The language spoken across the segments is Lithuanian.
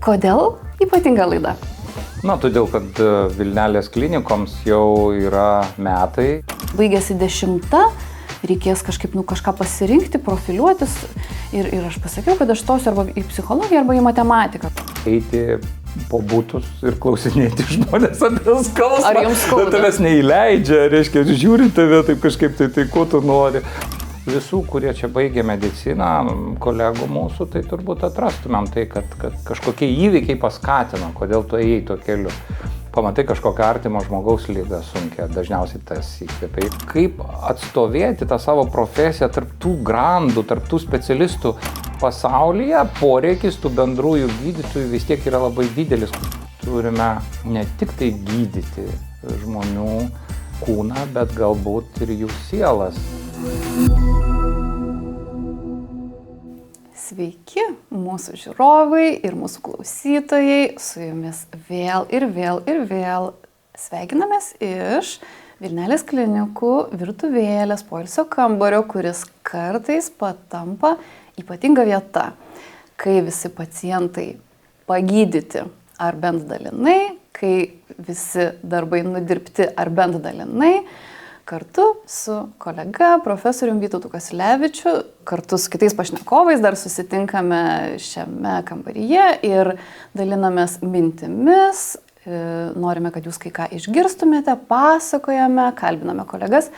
Kodėl ypatinga laida? Todėl, kad Vilnelės klinikoms jau yra metai. Baigėsi 10, reikės kažką pasirinkti, profiliuotis. Ir aš pasakiau, kad aš stosiu arba į psichologiją, arba į matematiką. Eiti po butus ir klausinėti žmonės apie skausmą. Ar jums skauda? Tavęs neįleidžia, reiškia, žiūri tave taip kažkaip, tai ko tu nori. Visų, kurie čia baigė mediciną, kolegų mūsų, tai turbūt atrastumėm tai, kad kažkokie įvykiai paskatino, kodėl tu ėjai tuo keliu. Pamatai kažkokią artimo žmogaus ligą sunkią, dažniausiai tas įkvėpia. Kaip atstovėti tą savo profesiją tarp tų grandų, tarp tų specialistų pasaulyje, poreikis tų bendrųjų gydytojų vis tiek yra labai didelis. Turime ne tik tai gydyti žmonių kūną, bet galbūt ir jų sielas. Sveiki, mūsų žiūrovai ir mūsų klausytojai, su jumis vėl sveikinamės iš Vilnelės klinikų virtuvėlės poilsio kambario, kuris kartais patampa ypatinga vieta, kai visi pacientai pagydyti ar bent dalinai, kai visi darbai nudirbti ar bent dalinai, kartu su kolega profesoriumi Vytautu Kasiulevičiu, kartu su kitais pašnekovais dar susitinkame šiame kambaryje ir dalinamės mintimis, norime, kad jūs kai ką išgirstumėte, pasakojame, kalbiname kolegas.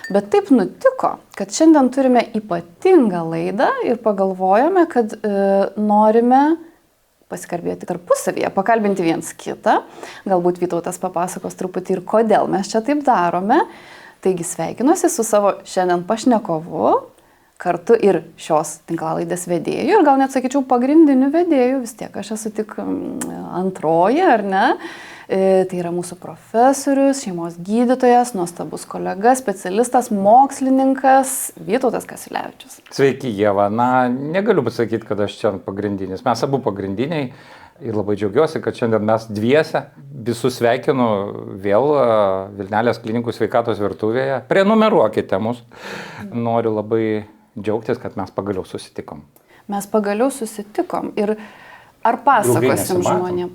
Bet taip nutiko, kad šiandien turime ypatingą laidą ir pagalvojome, kad norime pasikalbėti tarpusavyje, pakalbinti viens kitą. Galbūt Vytautas papasakos truputį ir kodėl mes čia taip darome. Taigi sveikinuosi su savo šiandien pašnekovu, kartu ir šios tinklalaidės vedėju, ir gal net sakyčiau pagrindiniu vedėju, vis tiek aš esu tik antroji, ar ne? Tai yra mūsų profesorius, šeimos gydytojas, nuostabus kolega, specialistas, mokslininkas Vytautas Kasiulevičius. Sveiki, Ieva. Negaliu pasakyti, kad aš čia pagrindinis. Mes abu pagrindiniai. Ir labai džiaugiuosi, kad šiandien mes dviese. Visus sveikinu vėl Vilnelės klinikų sveikatos virtuvėje. Prenumeruokite mus. Noriu labai džiaugtis, kad mes pagaliau susitikom. Mes pagaliau susitikom. Ir ar pasakosim žmonėm?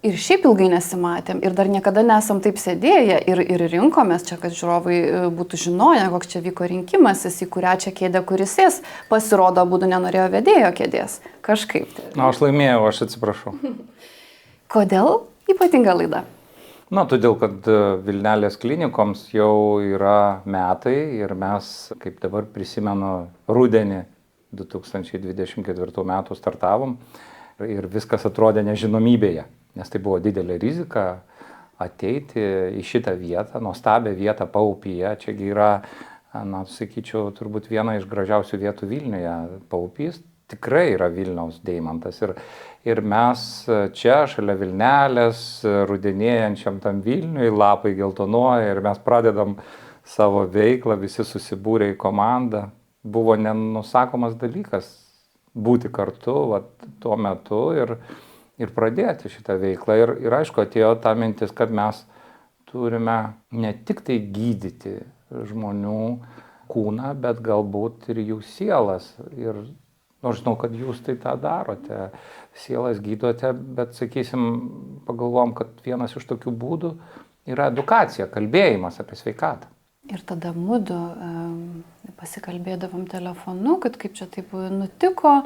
Ir šiaip ilgai nesimatėm. Ir dar niekada nesam taip sėdėję. Ir rinkomės čia, kad žiūrovai būtų žinoję, koks čia vyko rinkimasis, į kurią čia kėdę kuris sės. Pasirodo, abudu nenorėjo vedėjo kėdės. Kažkaip. Aš laimėjau, aš atsiprašau. Kodėl ypatinga laida? Todėl, kad Vilnelės klinikoms jau yra metai ir mes, kaip dabar prisimenu, rudenį 2024 metų startavom ir viskas atrodė nežinomybėje, nes tai buvo didelė rizika ateiti į šitą vietą, nuostabią vietą Paupyje. Čiagi yra, sakyčiau, turbūt viena iš gražiausių vietų Vilniuje. Paupys tikrai yra Vilniaus deimantas. Ir mes čia, šalia Vilnelės, rudenėjančiam tam Vilniui, lapai geltonuoja ir mes pradedam savo veiklą, visi susibūrė į komandą. Buvo nenusakomas dalykas būti kartu tuo metu ir pradėti šitą veiklą. Ir aišku, atėjo ta mintis, kad mes turime ne tik tai gydyti žmonių kūną, bet galbūt ir jų sielas. Ir nors žinau, kad jūs tai tą darote, sielas gydote, bet, sakysim, pagalvom, kad vienas iš tokių būdų yra edukacija, kalbėjimas apie sveikatą. Ir tada mudu pasikalbėdavom telefonu, kad kaip čia taip nutiko,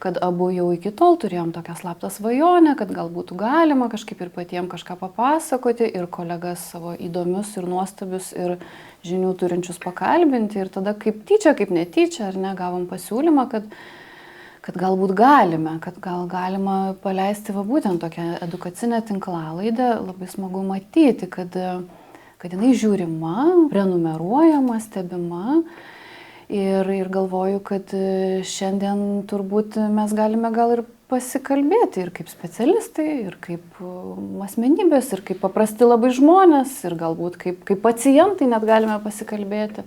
kad abu jau iki tol turėjom tokią slaptą svajonę, kad gal būtų galima kažkaip ir patiems kažką papasakoti ir kolegas savo įdomius ir nuostabius ir žinių turinčius pakalbinti. Ir tada kaip tyčia, kaip netyčia, ar ne, gavom pasiūlymą, kad galbūt galime, kad gal galima paleisti būtent tokią edukacinę tinklalaidę. Labai smagu matyti, kad jinai žiūrima, prenumeruojama, stebima. Ir galvoju, kad šiandien turbūt mes galime gal ir pasikalbėti ir kaip specialistai, ir kaip asmenybės, ir kaip paprasti labai žmonės, ir galbūt kaip pacientai net galime pasikalbėti.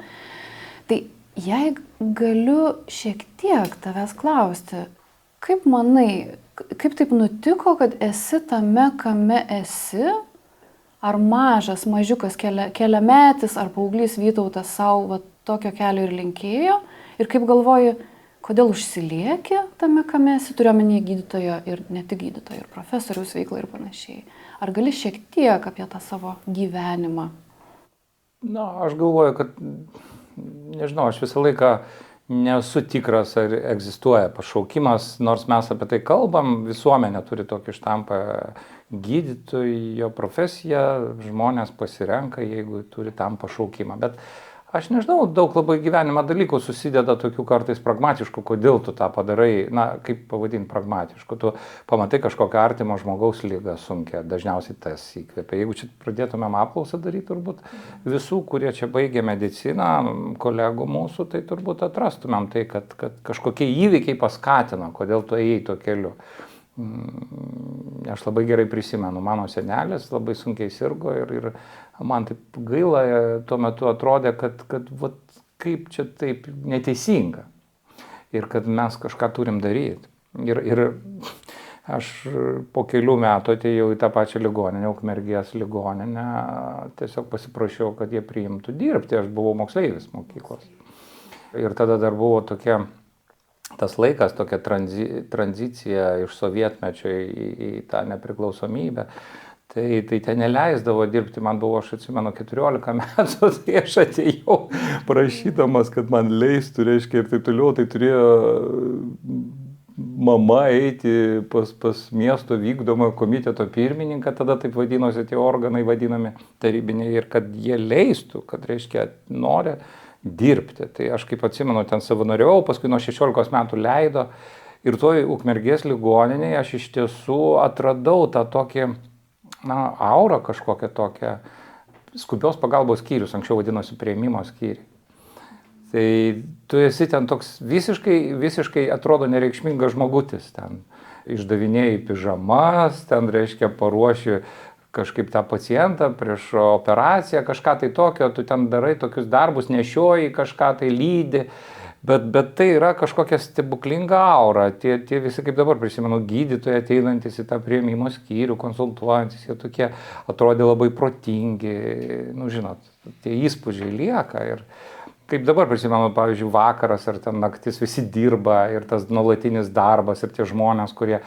Tai jei galiu šiek tiek tavęs klausti, kaip manai, kaip taip nutiko, kad esi tame, kame esi? Ar mažas, mažiukas keliametis, ar paauglys Vytautas savo tokio kelio ir linkėjo? Ir kaip galvoji, Kodėl užsilieki tame, kame esi, turiuomenėje gydytojo ir ne tik gydytojo, ir profesoriaus veiklą ir panašiai? Ar gali šiek tiek apie tą savo gyvenimą? Na, aš galvoju, kad, nežinau, aš visą laiką nesu tikras, ar egzistuoja pašaukimas, nors mes apie tai kalbam, visuomenė turi tokį štampą gydytojo profesiją, žmonės pasirenka, jeigu turi tam pašaukimą. Bet aš nežinau, daug labai gyvenimo dalykų susideda tokių kartais pragmatiškų, kodėl tu tą padarai, na, kaip pavadinti pragmatišku. Tu pamatai kažkokią artimo žmogaus ligą sunkią, dažniausiai tas įkvėpia. Jeigu čia pradėtumėm apklausą daryti, turbūt visų, kurie čia baigė mediciną, kolegų mūsų, tai turbūt atrastumėm tai, kad kažkokie įvykiai paskatino, kodėl tu ėjai tuo keliu. Aš labai gerai prisimenu, mano senelis labai sunkiai sirgo ir man taip gaila tuo metu atrodė, kad vat, kaip čia taip neteisinga ir kad mes kažką turim daryti. Ir aš po kelių metų atėjau į tą pačią ligoninę, Ukmergės ligoninę, tiesiog pasiprašiau, kad jie priimtų dirbti, aš buvau moksleivis mokyklos. Ir tada dar buvo tas laikas, tokia tranzicija iš sovietmečio į tą nepriklausomybę. Tai ten neleisdavo dirbti, man buvo, aš atsimenu, 14 metų, tai aš atėjau prašydamas, kad man leistų, reiškia, ir taip toliau, tai turėjo mama eiti pas miesto vykdomo komiteto pirmininką, tada taip vadinosi tie organai vadinami tarybiniai, ir kad jie leistų, kad, reiškia, nori dirbti. Tai aš kaip atsimenu, ten savanoriavau, paskui nuo 16 metų leido ir toj Ukmergės ligoninėje aš iš tiesų atradau tą tokį, aurą kažkokią tokią, skubios pagalbos skyrius, anksčiau vadinosi priėmimo skyriai. Tai tu esi ten toks visiškai atrodo nereikšmingas žmogutis, ten išdavinėjai pižamas, ten, reiškia, paruoši kažkaip tą pacientą prieš operaciją, kažką tai tokio, tu ten darai tokius darbus, nešioji kažką tai, lydi, bet tai yra kažkokia stebuklinga aura. Tie visi, kaip dabar prisimenu, gydytojai ateinantis į tą priėmimo skyrių, konsultuojantis, jie tokie atrodė labai protingi, žinot, tie įspūdžiai lieka. Ir kaip dabar prisimenu, pavyzdžiui, vakaras ar ten naktis visi dirba ir tas nuolatinis darbas ir tie žmonės, kurie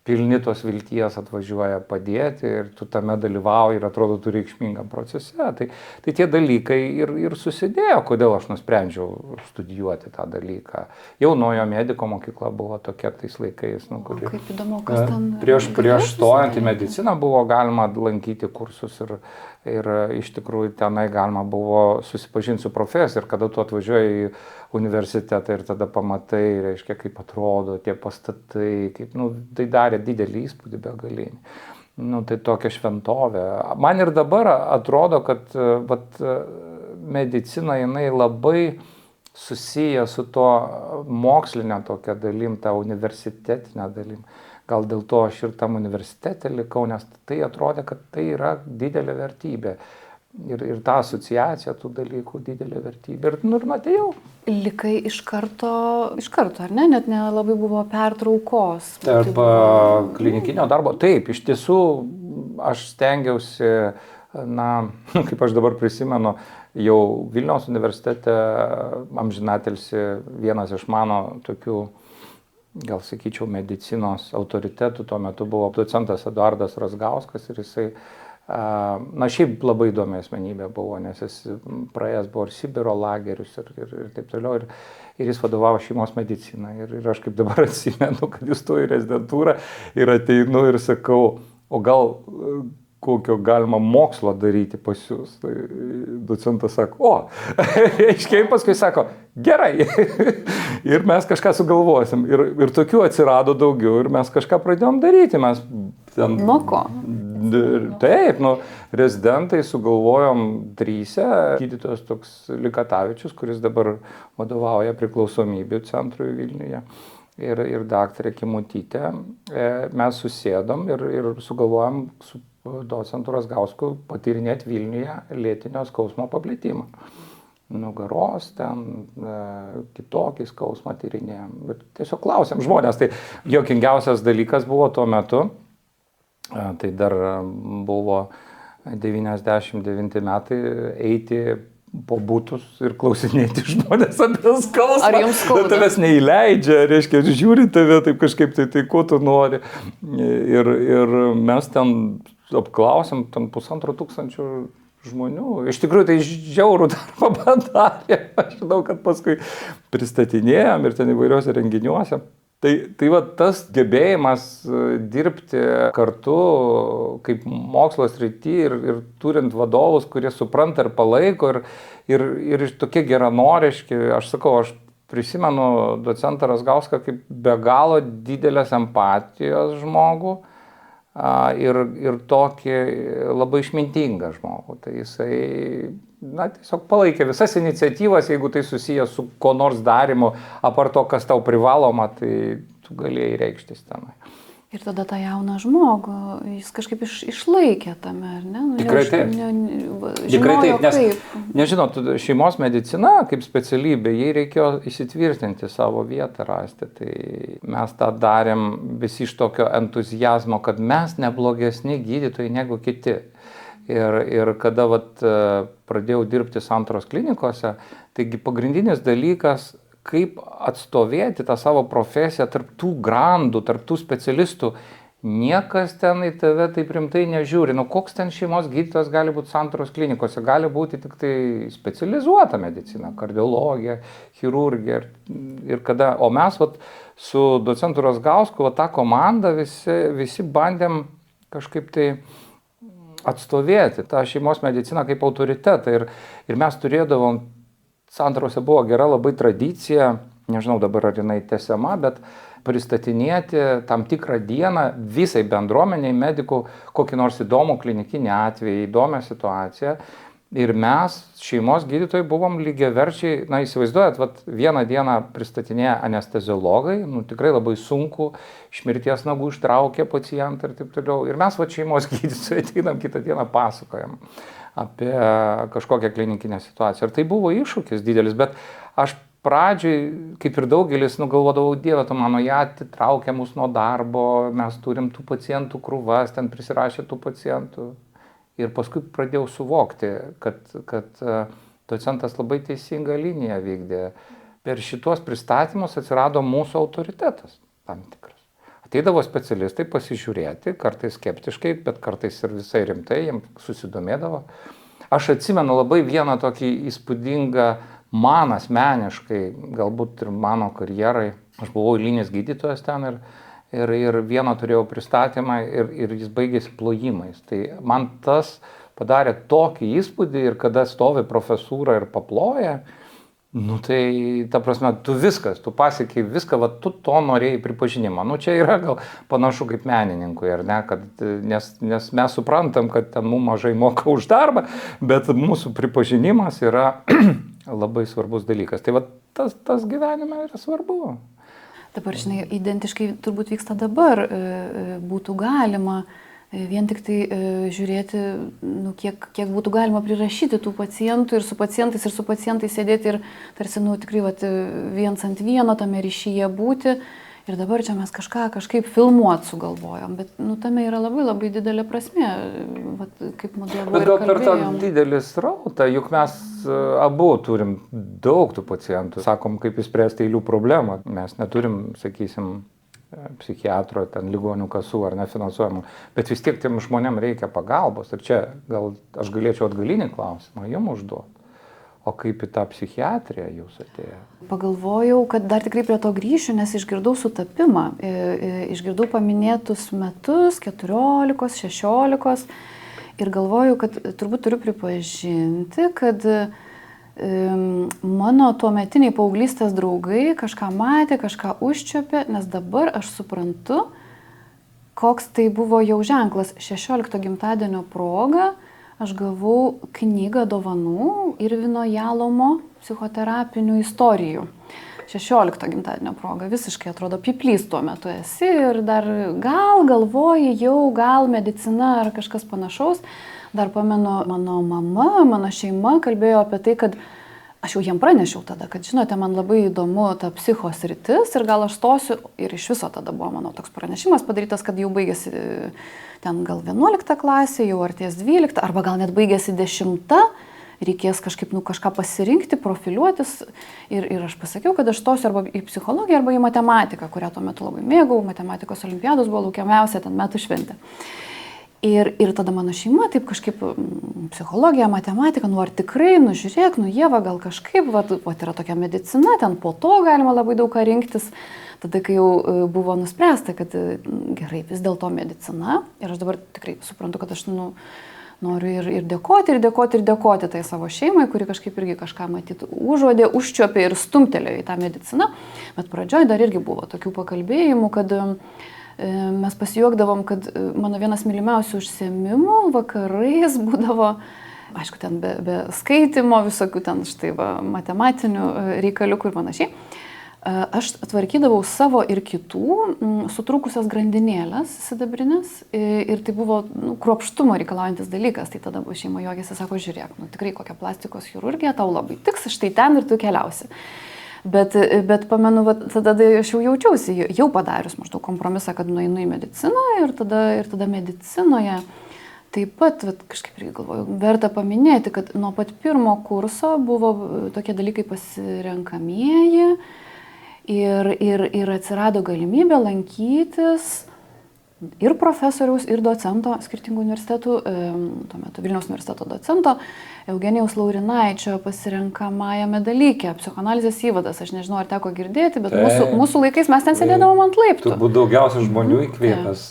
pilni tos vilties atvažiuoja padėti ir tu tame dalyvauji ir atrodo tu reikšmingam procese. Tai tie dalykai ir susidėjo, kodėl aš nusprendžiau studijuoti tą dalyką. Jaunojo mediko mokykla buvo tokia tais laikais. Kaip įdomu, kas ten... Prieš stojant į mediciną buvo galima lankyti kursus ir iš tikrųjų tenai galima buvo susipažinti su profesija ir kada tu atvažiuoji į universitetą ir tada pamatai, reiškia, kaip atrodo tie pastatai, kaip, tai darė didelį įspūdį begalinį. Tai tokia šventovė. Man ir dabar atrodo, kad medicina jinai labai susiję su to mokslinė tokia dalim, tą universitetinę dalim. Gal dėl to aš ir tam universitete likau, nes tai atrodė, kad tai yra didelė vertybė. Ir ta asociacija tų dalykų didelė vertybė. Ir atėjau. Likai iš karto, ar ne? Net nelabai buvo pertraukos. Tarp klinikinio darbo. Taip, iš tiesų aš stengiausi, kaip aš dabar prisimenu, jau Vilniaus universitete amžinatilsį vienas iš mano tokių, gal sakyčiau, medicinos autoritetų tuo metu buvo docentas Eduardas Razgauskas ir jisai šiaip labai įdomi asmenybė buvo, nes jis praėjęs buvo ir Sibiro lagerius ir taip toliau, ir jis vadovavo šeimos mediciną. Ir aš kaip dabar atsimenu, kad įstoju į rezidentūrą ir ateinu ir sakau, o gal kokio galima mokslo daryti pas jūs. Tai docentas sako, aiškiai, paskui sako, gerai. Ir mes kažką sugalvosim. Ir tokių atsirado daugiau ir mes kažką pradėjom daryti. Mes ten... Nuo ko? Taip, rezidentai sugalvojom 3, gydytojas toks Likatavičius, kuris dabar vadovauja priklausomybių centrui Vilniuje, ir daktarė Kimutytė. Mes susėdom ir sugalvojom su docentu Razgausku patyrinėti Vilniuje lėtinio skausmo paplitimą. Nugaros ten, kitokį skausmą tyrinėjom. Bet tiesiog klausėm žmonės. Tai juokingiausias dalykas buvo tuo metu. Tai dar buvo 99 metai eiti po būtus ir klausinėti žmonės apie skausmą. Ar jums skauda? Tavęs neįleidžia, reiškia, žiūri tave taip kažkaip, tai ko tu nori. Ir mes ten apklausėm 1500 žmonių. Iš tikrųjų, tai žiaurų darbą padarė. Aš žinau, kad paskui pristatinėjom ir ten įvairiuose renginiuose. Tai va tas gebėjimas dirbti kartu kaip mokslo srity ir turint vadovus, kurie supranta ir palaiko ir tokie geranoriški, aš sakau, aš prisimenu docentą Razgauską kaip be galo didelės empatijos žmogų ir tokį labai išmintingą žmogų. Tai jisai tiesiog palaikė visas iniciatyvas, jeigu tai susijęs su ko nors darimu, apart to, kas tau privaloma, tai tu galėjai reikštis tenai. Ir tada tą jauną žmogų, jis kažkaip išlaikė tame, ar ne? Tikrai taip. Tikrai taip, nes žinot, šeimos medicina kaip specialybė, jai reikėjo įsitvirtinti savo vietą, rasti. Tai mes tą darėm visi iš tokio entuzijazmo, kad mes neblogesni gydytojai negu kiti. Ir kada pradėjau dirbti Santaros klinikose, taigi pagrindinis dalykas, kaip atstovėti tą savo profesiją tarp tų grandų, tarp tų specialistų, niekas ten į tave taip rimtai nežiūri. Koks ten šeimos gydytojas gali būti Santaros klinikose? Gali būti tik tai specializuota medicina, kardiologija, chirurgija. O mes su docentu Razgausku, tą komandą visi bandėm kažkaip tai atstovėti tą šeimos mediciną kaip autoritetą ir mes turėdavom, Santarose buvo gera labai tradicija, nežinau dabar ar jinai tęsiama, bet pristatinėti tam tikrą dieną visai bendruomeniai medikų kokį nors įdomų klinikinį atvejį, įdomią situaciją. Ir mes, šeimos gydytojai, buvom lygiaverčiai, įsivaizduojat, vieną dieną pristatinėja anesteziologai, tikrai labai sunku, iš mirties nagų ištraukė pacientą ir taip toliau. Ir mes, šeimos gydytojai, ateinam kitą dieną pasakojam apie kažkokią klinikinę situaciją. Ir tai buvo iššūkis didelis, bet aš pradžiai, kaip ir daugelis, galvodavau, Dieve, tu mano, jie atitraukia mus nuo darbo, mes turim tų pacientų krūvas, ten prisirašė tų pacientų. Ir paskui pradėjau suvokti, kad docentas labai teisingą liniją vykdė. Per šitos pristatymus atsirado mūsų autoritetas tam tikras. Ateidavo specialistai pasižiūrėti, kartais skeptiškai, bet kartais ir visai rimtai, jiems susidomėdavo. Aš atsimenu labai vieną tokį įspūdingą man asmeniškai, galbūt ir mano karjerai. Aš buvau eilinis gydytojas ten ir vieną turėjau pristatymą ir jis baigėsi plojimais. Tai man tas padarė tokį įspūdį ir kada stovi profesūra ir paploja, tai ta prasme, tu pasiekiai viską, tu to norėjai pripažinimą. Čia yra gal panašu kaip menininkui, ar ne, nes mes suprantam, kad ten mums mažai moka už darbą, bet mūsų pripažinimas yra labai svarbus dalykas. Tai tas gyvenime yra svarbu. Dabar, žinai, identiškai turbūt vyksta dabar, būtų galima vien tik tai žiūrėti, kiek būtų galima prirašyti tų pacientų ir su pacientais sėdėti ir tarsi, tikrai viens ant vieno tame ryšyje būti. Ir dabar čia mes kažkaip filmuoti sugalvojom, bet tame yra labai labai didelė prasmė, kaip modeliuoju ir kalbėjom. Bet gal per tą didelį srautą, juk mes abu turim daug tų pacientų, sakom, kaip įspręsti eilių problemą. Mes neturim, sakysim, psichiatro, ten ligonių kasų ar nefinansuojamų, bet vis tiek tiem žmonėm reikia pagalbos. Ir čia gal aš galėčiau atgalinį klausimą jums užduoti. O kaip į tą psichiatriją jūs atėjo? Pagalvojau, kad dar tikrai prie to grįšiu, nes išgirdau sutapimą. Išgirdau paminėtus metus, 14, 16 ir galvoju, kad turbūt turiu pripažinti, kad mano tuometiniai paauglystės draugai kažką matė, kažką užčiuopė, nes dabar aš suprantu, koks tai buvo jau ženklas. 16 gimtadienio proga aš gavau knygą dovanų Irvino Jalomo psichoterapinių istorijų. 16 gimtadienio proga, visiškai atrodo piplys tuo metu esi ir dar galvoji gal medicina ar kažkas panašaus. Dar pamenu, mano mama, mano šeima kalbėjo apie tai, kad aš jau jiem pranešiau tada, kad žinote, man labai įdomu ta psichosritis ir gal aš stosiu ir iš viso tada buvo mano toks pranešimas padarytas, kad jau baigėsi ten gal 11 klasė, jau arties 12, arba gal net baigėsi 10 reikės kažkaip, kažką pasirinkti, profiliuotis. Ir aš pasakiau, kad aš stosiu arba į psichologiją, arba į matematiką, kurią tuo metu labai mėgau. Matematikos olimpiados buvo laukiamiausia ten metų šventė. Ir tada mano šeima taip kažkaip psichologija, matematika, ar tikrai, žiūrėk, Ieva, gal kažkaip, yra tokia medicina, ten po to galima labai daug ką rinktis. Tada, kai jau buvo nuspręsta, kad gerai, vis dėlto medicina, ir aš dabar tikrai suprantu, kad aš noriu ir dėkoti tai savo šeimai, kuri kažkaip irgi kažką matyt užuodė, užčiuopė ir stumtelėjo į tą mediciną, bet pradžioj dar irgi buvo tokių pakalbėjimų, kad mes pasijuokdavom, kad mano vienas mylimiausių užsiėmimų vakarais būdavo, aišku, ten be skaitimo, visokių ten matematinių reikaliukų ir panašiai. Aš tvarkydavau savo ir kitų sutrūkusias grandinėlės sidabrinės ir tai buvo kruopštumo reikalaujantis dalykas. Tai tada šeima juokėsi, sako, žiūrėk, tikrai kokia plastikos chirurgija tau labai tiks, štai ten ir tu keliausi. Bet pamenu, tada aš jau jaučiausi, jau padarius maždaug kompromisą, kad nueinu į mediciną ir tada medicinoje taip pat kažkaip irgi galvoju, verta paminėti, kad nuo pat pirmo kurso buvo tokie dalykai pasirenkamieji ir atsirado galimybė lankytis ir profesoriaus, ir docento skirtingų universitetų, tuo metu Vilniaus universiteto docento Eugenijaus Laurinaičio pasirenkamajame dalyke, psichoanalizės įvadas. Aš nežinau, ar teko girdėti, bet mūsų laikais mes ten sėdėdavom ant laiptų. Turbūt daugiausia žmonių įkvėpęs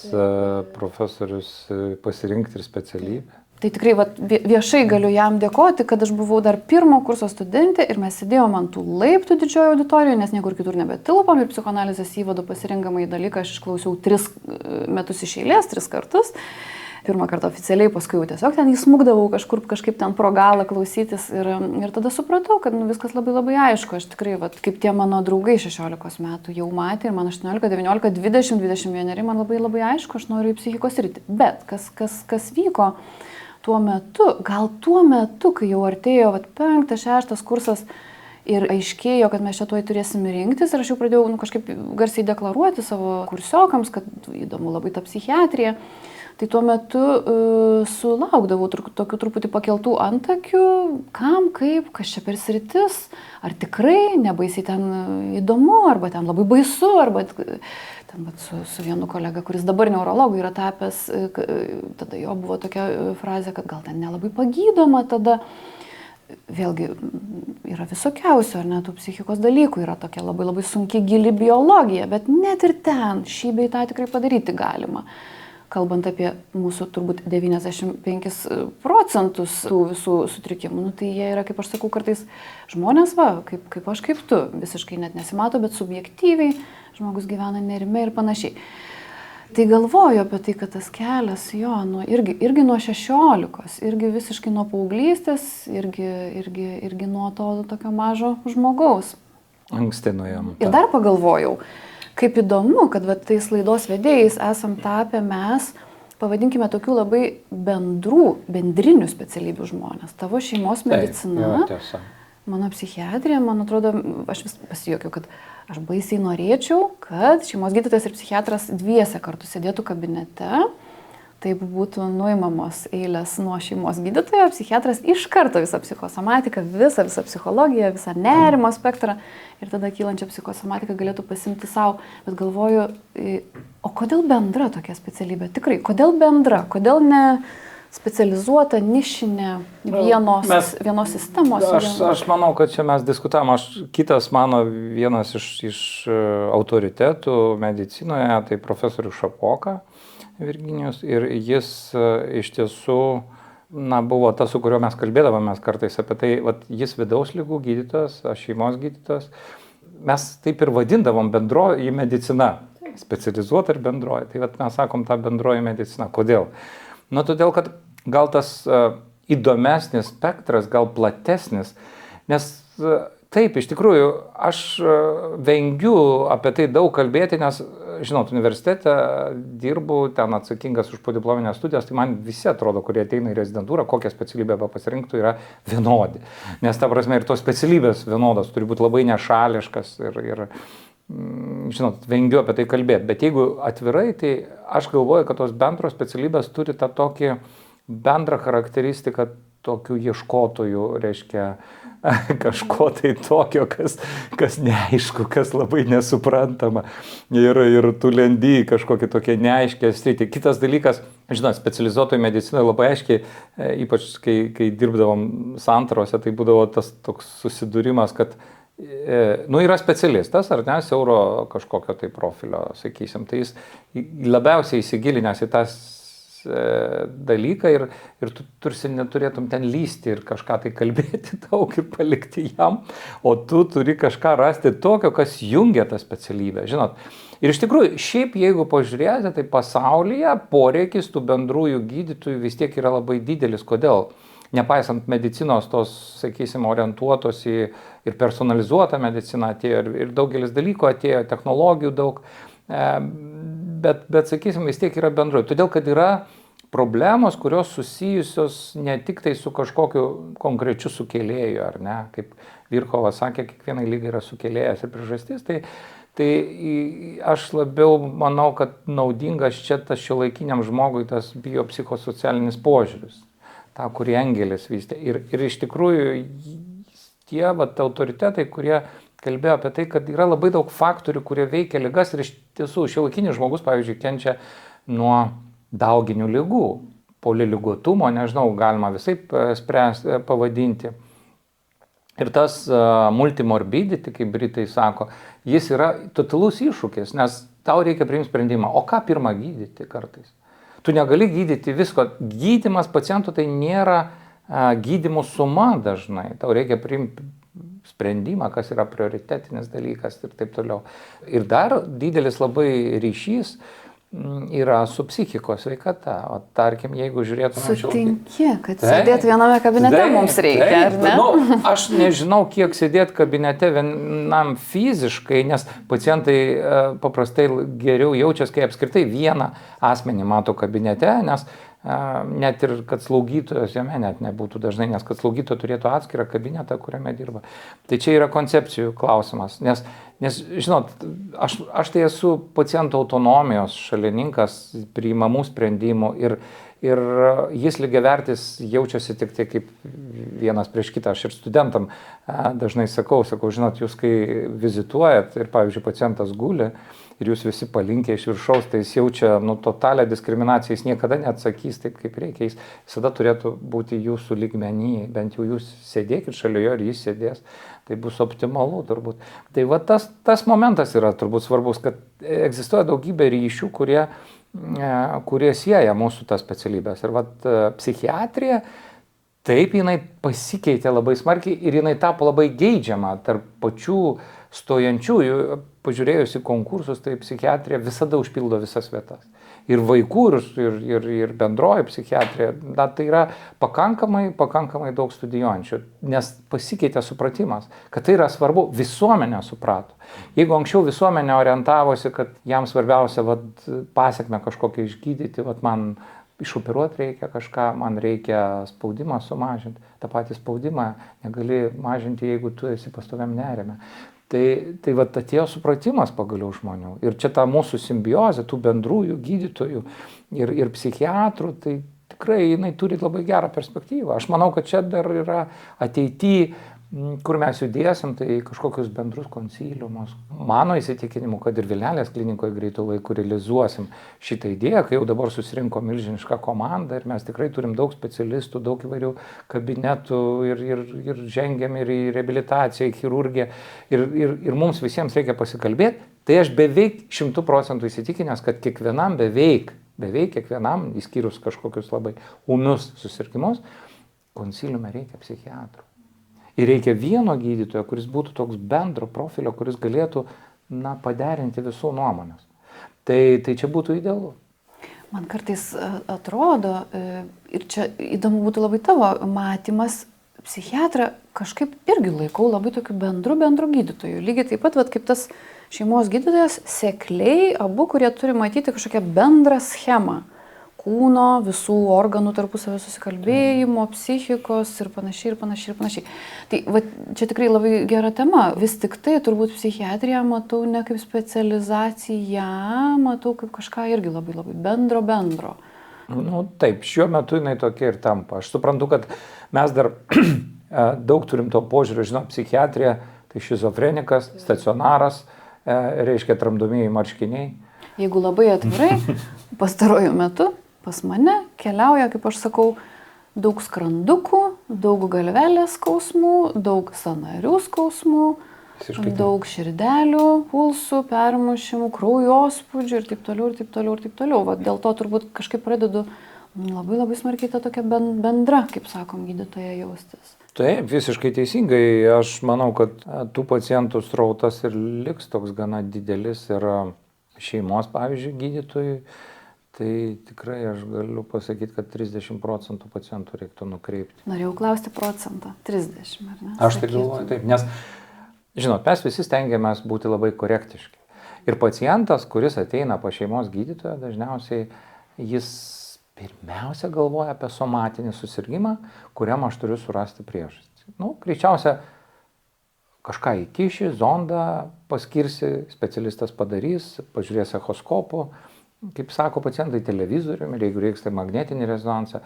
profesorius pasirinkti ir specialybę. Tai tikrai viešai galiu jam dėkoti, kad aš buvau dar pirmo kurso studentė ir mes sėdėjom ant tų laiptų didžiojo auditorijoje, nes niekur kitur nebetilpom ir psichoanalizės įvado pasirenkamąjį dalyką aš išklausiau 3 metus iš eilės, 3 kartus. Pirmą kartą oficialiai, paskui jau tiesiog ten įsmukdavau kažkaip ten pro galą klausytis ir tada supratau, kad viskas labai labai aišku. Aš tikrai, kaip tie mano draugai 16 metų jau matė ir man 18, 19, 20, 21, man labai labai aišku, aš noriu į psichikos sritį. Bet kas vyko tuo metu, kai jau artėjo 5, 6 kursas ir aiškėjo, kad mes čia tuoj turėsim rinktis ir aš jau pradėjau kažkaip garsiai deklaruoti savo kursiokams, kad įdomu labai ta psichiatrija. Tai tuo metu sulaukdavau tokių truputį pakeltų antakių, kam, kaip, kas čia per sritis, ar tikrai nebaisiai ten įdomu, arba ten labai baisu, arba ten su vienu kolega, kuris dabar neurologų yra tapęs, tada jo buvo tokia frazė, kad gal ten nelabai pagydoma tada. Vėlgi yra visokiausių, ar ne, tų psichikos dalykų, yra tokia labai labai sunki gili biologija, bet net ir ten šį bei tą tikrai padaryti galima. Kalbant apie mūsų turbūt 95% tų visų sutrikimų, tai jie yra, kaip aš sakau, kartais žmonės, kaip aš, kaip tu, visiškai net nesimato, bet subjektyviai žmogus gyvena nerime ir panašiai. Tai galvoju apie tai, kad tas kelias jo, irgi nuo 16, irgi visiškai nuo paauglystės, irgi nuo to tokio mažo žmogaus. Anksti nuėjom. Ir dar pagalvojau, kaip įdomu, kad tais laidos vedėjais esam tapę mes, pavadinkime, tokių labai bendrinių specialybių žmonės. Tavo šeimos medicina, mano psichiatrija, man atrodo, aš vis pasijuokiau, kad aš baisiai norėčiau, kad šeimos gydytojas ir psichiatras dviese kartu sėdėtų kabinete. Taip būtų nuimamos eilės nuo šeimos gydytojo, psichiatras iš karto visą psichosomatiką, visą psichologiją, visą nerimo spektrą ir tada kylančią psichosomatiką galėtų pasimti savo. Bet galvoju, o kodėl bendra tokia specialybė? Tikrai, kodėl bendra? Kodėl ne specializuota, nišinė vienos sistemos? Aš manau, kad čia mes diskutavom. Kitas mano vienas iš autoritetų medicinoje, tai profesorius Šapoka. Virginijus, ir jis iš tiesų, buvo tas, su kuriuo mes kalbėdavomės kartais apie tai, jis vidaus ligų gydytojas, aš šeimos gydytojas, mes taip ir vadindavom bendroji medicina, specializuota ir bendroji, tai mes sakom tą bendroji medicina. Kodėl? Todėl, kad gal tas įdomesnis spektras, gal platesnis, nes taip, iš tikrųjų, aš vengiu apie tai daug kalbėti, nes, žinot, universitete dirbu, ten atsakingas už podiplominės studijas, tai man visi atrodo, kurie ateina į rezidentūrą, kokią specialybę pasirinktų, yra vienodi. Nes ta prasme ir tos specialybės vienodos turi būti labai nešališkas ir žinot, vengiu apie tai kalbėti. Bet jeigu atvirai, tai aš galvoju, kad tos bendros specialybės turi tą tokį bendrą charakteristiką, tokių ieškotojų, reiškia, kažko tai tokio, kas neaišku, kas labai nesuprantama ir tu lendi į kažkokį tokią neaiškę sritį. Kitas dalykas, žinot, specializuotojų medicinoje labai aiškiai, ypač kai dirbdavom santarose, tai būdavo tas toks susidūrimas, kad yra specialistas, ar ne, siauro kažkokio tai profilio, sakysim, tai jis labiausiai įsigilinęs į tas dalyką ir tu tarsi neturėtum ten lysti ir kažką tai kalbėti daug ir palikti jam, o tu turi kažką rasti tokio, kas jungia tą specialybę, žinot. Ir iš tikrųjų, šiaip jeigu pažiūrėsite, tai pasaulyje poreikis tų bendrųjų gydytojų vis tiek yra labai didelis. Kodėl? Nepaisant medicinos tos, sakysim, orientuotos į ir personalizuotą mediciną atėjo ir daugelis dalykų atėjo, technologijų daug, bet sakysim, vis tiek yra bendroji. Todėl, kad yra problemos, kurios susijusios ne tik tai su kažkokiu konkrečiu sukėlėju, ar ne, kaip Virchovas sakė, kiekvienai lygai yra sukėlėjas ir priežastis, tai aš labiau manau, kad naudingas čia tas šiuolaikiniam žmogui tas biopsichosocialinis požiūris, tą, kurį Engelis vystė. Ir iš tikrųjų tie autoritetai, kurie kalbėjo apie tai, kad yra labai daug faktorių, kurie veikia ligas ir iš tiesų šiuolaikinis žmogus, pavyzdžiui, kenčia nuo dauginių ligų, poliligotumo, nežinau, galima visaip pavadinti. Ir tas multimorbidity, kaip britai sako, jis yra totalus iššūkis, nes tau reikia priimti sprendimą, o ką pirmą gydyti kartais. Tu negali gydyti visko. Gydymas pacientų tai nėra gydymų suma dažnai. Tau reikia priimti sprendimą, kas yra prioritetinis dalykas ir taip toliau. Ir dar didelis labai ryšys yra su psichikos sveikata. O tarkim, jeigu žiūrėtume... Sutinki, kad sėdėti viename kabinete mums reikia, ar ne? Aš nežinau, kiek sėdėti kabinete vienam fiziškai, nes pacientai paprastai geriau jaučiasi, kai apskritai vieną asmenį mato kabinete, nes net ir kad slaugytojos jame net nebūtų dažnai, nes kad slaugytoja turėtų atskirą kabinetą, kuriame dirba. Tai čia yra koncepcijų klausimas, nes žinot, aš tai esu paciento autonomijos šalininkas, priimamų sprendimų ir jis lygiavertis jaučiasi tik tai kaip vienas prieš kitą. Aš ir studentam dažnai sakau, žinot, jūs kai vizituojat ir, pavyzdžiui, pacientas guli, ir jūs visi palinkę iš viršaus, tai jis jaučia totalią diskriminaciją, jis niekada neatsakys taip, kaip reikia, jis visada turėtų būti jūsų lygmenyje, bent jau jūs sėdėkit šalia jo ir jis sėdės, tai bus optimalu turbūt. Tai va tas momentas yra turbūt svarbus, kad egzistuoja daugybė ryšių, kurie sieja mūsų tas specialybės. Ir psichiatrija, taip jinai pasikeitė labai smarkiai ir jinai tapo labai geidžiama tarp pačių stojančiųjų. Pažiūrėjus į konkursus, tai psichiatrija visada užpildo visas vietas. Ir vaikų, ir bendroji psichiatrija, tai yra pakankamai daug studijuojančių, nes pasikeitė supratimas, kad tai yra svarbu, visuomenė suprato. Jeigu anksčiau visuomenė orientavosi, kad jam svarbiausia pasiekmę kažkokią išgydyti, man išoperuoti reikia kažką, man reikia spaudimą sumažinti. Ta patį spaudimą negali mažinti, jeigu tu esi pastoviam nerime. Tai atėjo supratimas pagaliau žmonių. Ir čia ta mūsų simbiozė, tų bendrųjų gydytojų ir psichiatrų, tai tikrai jinai turi labai gerą perspektyvą. Aš manau, kad čia dar yra ateityje, kur mes judėsim, tai kažkokius bendrus konsiliumus. Mano įsitikinimu, kad ir Vilnelės klinikoje greitų laikų realizuosim šitą idėją, kai jau dabar susirinko milžiniška komanda ir mes tikrai turim daug specialistų, daug įvairių kabinetų ir žengiam ir į reabilitaciją, į chirurgiją ir mums visiems reikia pasikalbėti. Tai aš beveik 100% įsitikinęs, kad kiekvienam, beveik kiekvienam, išskyrus kažkokius labai ūmius susirgimus, konsiliume reikia psichiatrų. Ir reikia vieno gydytojo, kuris būtų toks bendro profilio, kuris galėtų paderinti visų nuomonės. Tai čia būtų idealu. Man kartais atrodo, ir čia įdomu būtų labai tavo matymas, psichiatrą kažkaip irgi laikau labai tokiu bendru gydytoju. Lygiai taip pat, kaip tas šeimos gydytojas, sekliai abu, kurie turi matyti kažkokią bendrą schemą. Kūno, visų organų tarpusavio susikalbėjimo, psichikos ir panašiai. Tai čia tikrai labai gera tema. Vis tik tai turbūt psichiatriją matau ne kaip specializaciją, matau kaip kažką irgi labai bendro. Taip, šiuo metu jinai tokia ir tampa. Aš suprantu, kad Mes dar daug turim to požiūrio, žinot, psichiatrija, tai šizofrenikas, stacionaras, reiškia tramdomieji marškiniai. Jeigu labai atvirai, pastaruoju metu pas mane keliauja, kaip aš sakau, daug skrandukų, daug galvelės skausmų, daug sąnarių skausmų, daug širdelių, pulsų, permušimų, kraujospūdžių ir taip toliau, ir taip toliau, ir taip toliau. Va, dėl to turbūt kažkaip pradedu labai labai smarkiai tą tokią bendrą, kaip sakom, gydytoją jaustis. Taip, visiškai teisingai. Aš manau, kad tų pacientų srautas ir liks toks gana didelis ir šeimos, pavyzdžiui, gydytojui. Tai tikrai aš galiu pasakyti, kad 30% pacientų reiktų nukreipti. Norėjau klausti procentą. 30, ar ne? Aš tai galvoju, taip, nes, žinot, mes visi stengiamės būti labai korektiški. Ir pacientas, kuris ateina pas šeimos gydytoją, dažniausiai jis pirmiausia galvoja apie somatinį susirgymą, kuriam aš turiu surasti priežastį. Greičiausia, kažką įkiši, zondą paskirsi, specialistas padarys, pažiūrės echoskopu, kaip sako pacientai, televizoriumi, ir jeigu reiks tai magnetinį rezonansą.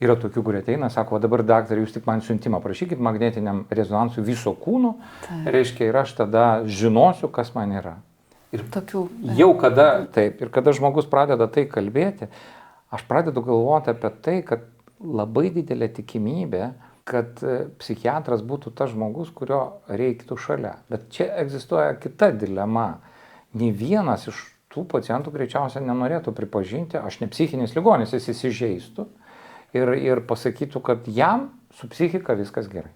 Yra tokių, kurie ateina, sako, dabar daktarai, jūs tik man siuntimą prašykit magnetiniam rezonansui viso kūno, reiškia, ir aš tada žinosiu, kas man yra. Ir tokių, jau kada, taip, ir kada žmogus pradeda tai kalbėti, aš pradedu galvoti apie tai, kad labai didelė tikimybė, kad psichiatras būtų tas žmogus, kurio reiktų šalia. Bet čia egzistuoja kita dilema. Nė vienas iš tų pacientų greičiausiai nenorėtų pripažinti, aš ne psichinis ligonis, jis įsižeistų ir pasakytų, kad jam su psichika viskas gerai.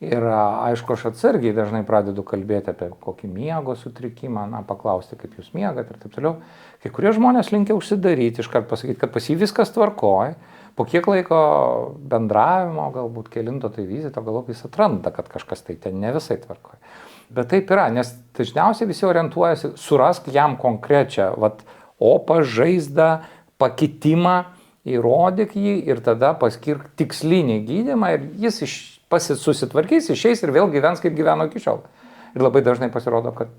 Ir aišku, aš atsargiai dažnai pradedu kalbėti apie kokį miego sutrikimą, paklausti, kaip jūs miegat ir taip toliau. Kai kurie žmonės linkia užsidaryti, iškart pasakyti, kad pas jį viskas tvarkoj, po kiek laiko bendravimo, galbūt kelinto tai vizito, galbūt jis atranda, kad kažkas tai ten ne visai tvarkoj. Bet taip yra, nes dažniausiai visi orientuojasi, surask jam konkrečią, opą, žaizdą, pakitimą, įrodyk jį ir tada paskirk tikslinį gydymą ir jis susitvarkys, išeis ir vėl gyvens, kaip gyveno iki šiol. Ir labai dažnai pasirodo, kad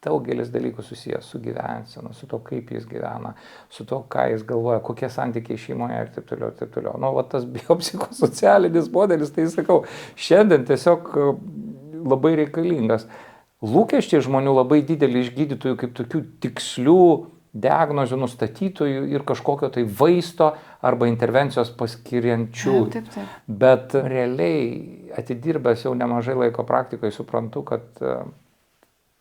daugelis dalykų susijęs su gyvensena, su to, kaip jis gyvena, su to, ką jis galvoja, kokie santykiai šeimoje ir taip toliau, ir taip toliau. Tas biopsichosocialinis modelis, tai sakau, šiandien tiesiog labai reikalingas. Lūkesčiai žmonių labai didelį iš gydytojų kaip tokių tikslių diagnozių nustatytojų ir kažkokio tai vaisto arba intervencijos paskiriančių. Taip. Bet realiai atidirbęs jau nemažai laiko praktikoje suprantu, kad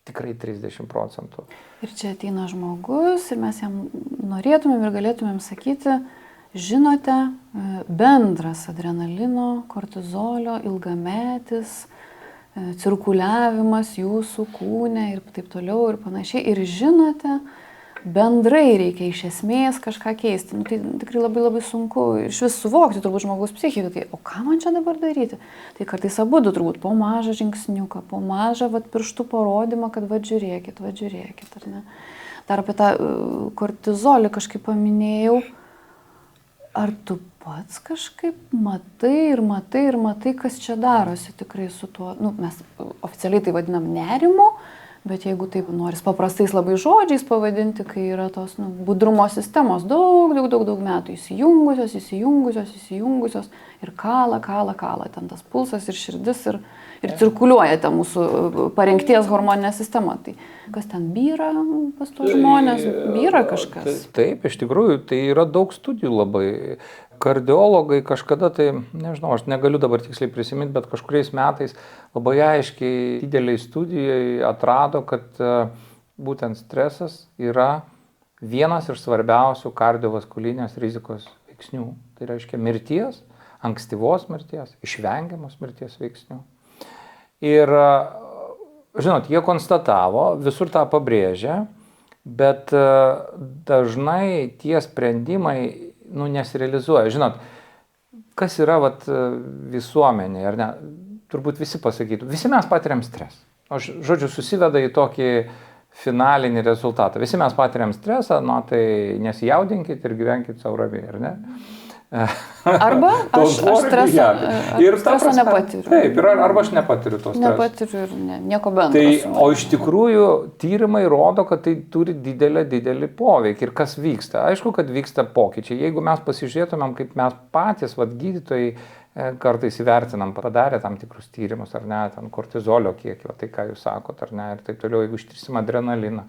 tikrai 30%. Ir čia ateina žmogus ir mes jam norėtumėm ir galėtumėm sakyti, žinote, bendras adrenalino, kortizolio, ilgametis cirkuliavimas jūsų kūne ir taip toliau ir panašiai. Ir žinote, bendrai reikia iš esmės kažką keisti. Tai tikrai labai labai sunku iš vis suvokti turbūt žmogaus psichiką. Tai, o ką man čia dabar daryti? Tai kartais abudu turbūt po mažą žingsniuką, po mažą pirštų parodymą, kad žiūrėkit, ar ne? Dar apie tą kortizolį kažkaip paminėjau. Ar tu pats kažkaip matai, kas čia darosi tikrai su tuo? Mes oficialiai tai vadinam nerimu, bet jeigu taip noris paprastais labai žodžiais pavadinti, kai yra tos budrumo sistemos daug metų įsijungusios ir kala, ten tas pulsas ir širdis ir cirkuliuoja ta mūsų parengties hormoninė sistema. Tai kas ten byra pas tos žmonės? Byra kažkas? Taip, iš tikrųjų, tai yra daug studijų labai. Kardiologai kažkada, tai nežinau, aš negaliu dabar tiksliai prisiminti, bet kažkuriais metais labai aiškiai dideliai studijai atrado, kad būtent stresas yra vienas iš svarbiausių kardiovaskulinės rizikos veiksnių. Tai reiškia mirties, ankstyvos mirties, išvengiamos mirties veiksnių. Ir, žinot, jie konstatavo, visur tą pabrėžė, bet dažnai tie sprendimai nesirealizuoja. Žinot, kas yra visuomenė, ar ne? Turbūt visi pasakytų, visi mes patiriam stresą. Žodžiu, susiveda į tokį finalinį rezultatą. Visi mes patiriam stresą, tai nesijaudinkit ir gyvenkit savo ramiai, ar ne? Arba aš streso nepatiriu. Taip, arba aš nepatiriu to streso. Nepatiriu ir nieko bendro. O iš tikrųjų tyrimai rodo, kad tai turi didelį poveikį. Ir kas vyksta? Aišku, kad vyksta pokyčiai. Jeigu mes pasižiūrėtumėm, kaip mes patys, gydytojai, kartais įvertinam, padarė tam tikrus tyrimus, ar ne, ten kortizolio kiekį, tai ką jūs sakot, ar ne, ir taip toliau, jeigu ištirsim adrenaliną,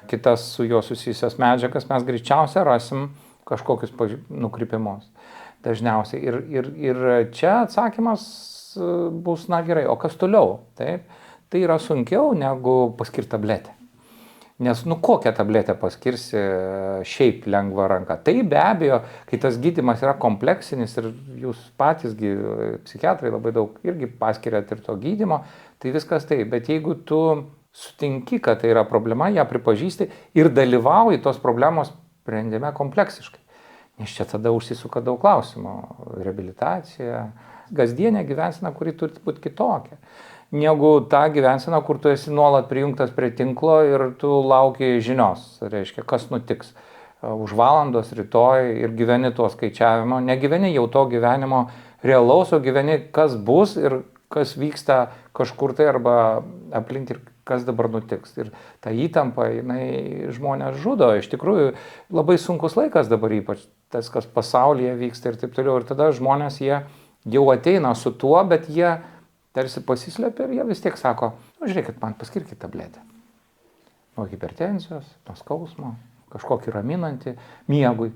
kitas su juo susijusias medžiagas, mes greičiausiai rasim kažkokius nukrypimus. Dažniausiai. Ir čia atsakymas bus, na gerai, o kas toliau? Taip? Tai yra sunkiau negu paskirti tabletę. Nes, kokią tabletę paskirsi šiaip lengva ranka. Tai be abejo, kai tas gydymas yra kompleksinis ir jūs patys, psichiatrai labai daug irgi paskiriat ir to gydymo, tai viskas taip. Bet jeigu tu sutinki, kad tai yra problema, ją pripažįsti ir dalyvauji tos problemos sprendime kompleksiškai. Nes čia tada užsisuka daug klausimų. Reabilitacija, kasdienė gyvensena, kuri turi būti kitokia. Negu ta gyvensena, kur tu esi nuolat prijungtas prie tinklo ir tu lauki žinios, reiškia, kas nutiks už valandos rytoj ir gyveni tuo skaičiavimo, negyveni jau to gyvenimo realaus, o gyveni kas bus ir kas vyksta kažkur tai arba aplink ir kas dabar nutiks. Ir ta įtampa, jinai žmonės žudo, iš tikrųjų labai sunkus laikas dabar, ypač tas, kas pasaulyje vyksta ir taip toliau. Ir tada žmonės jie jau ateina su tuo, bet jie tarsi pasislėpia ir jie vis tiek sako, žiūrėkit, man paskirkit tabletę. Nuo hipertenzijos, nuo skausmo, kažkokį raminantį, miegui.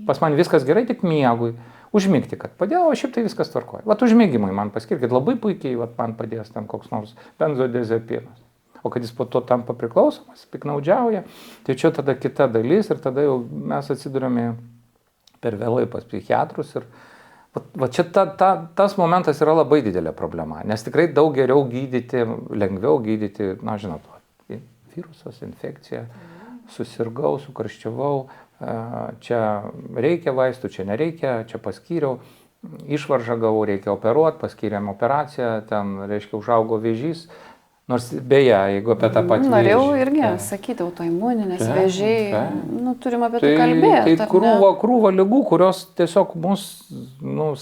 Pas man viskas gerai, tik miegui. Užmigti, kad padėjo, o šiaip tai viskas tvarkoja. Vat užmigimui man paskirkit, labai puikiai man padės ten koks nors benzodiazepinas. O kad jis po to tampa priklausomas, piknaudžiauja, tai čia tada kita dalis ir tada jau mes atsidurėme per vėlai pas psichiatrus ir va čia tas momentas yra labai didelė problema, nes tikrai daug geriau gydyti, lengviau gydyti, na žinot, virusas, infekcija, susirgau, sukarščiavau, čia reikia vaistų, čia nereikia, čia paskyriau, išvaržą gavau, reikia operuoti, paskyrėm operaciją, ten, reiškia, užaugo vėžys. Nors beje, jeigu apie tą patį norėjau irgi sakyti, autoimuninės vėžiai, turim apie tai kalbėti. Tai krūva ligų, kurios tiesiog mus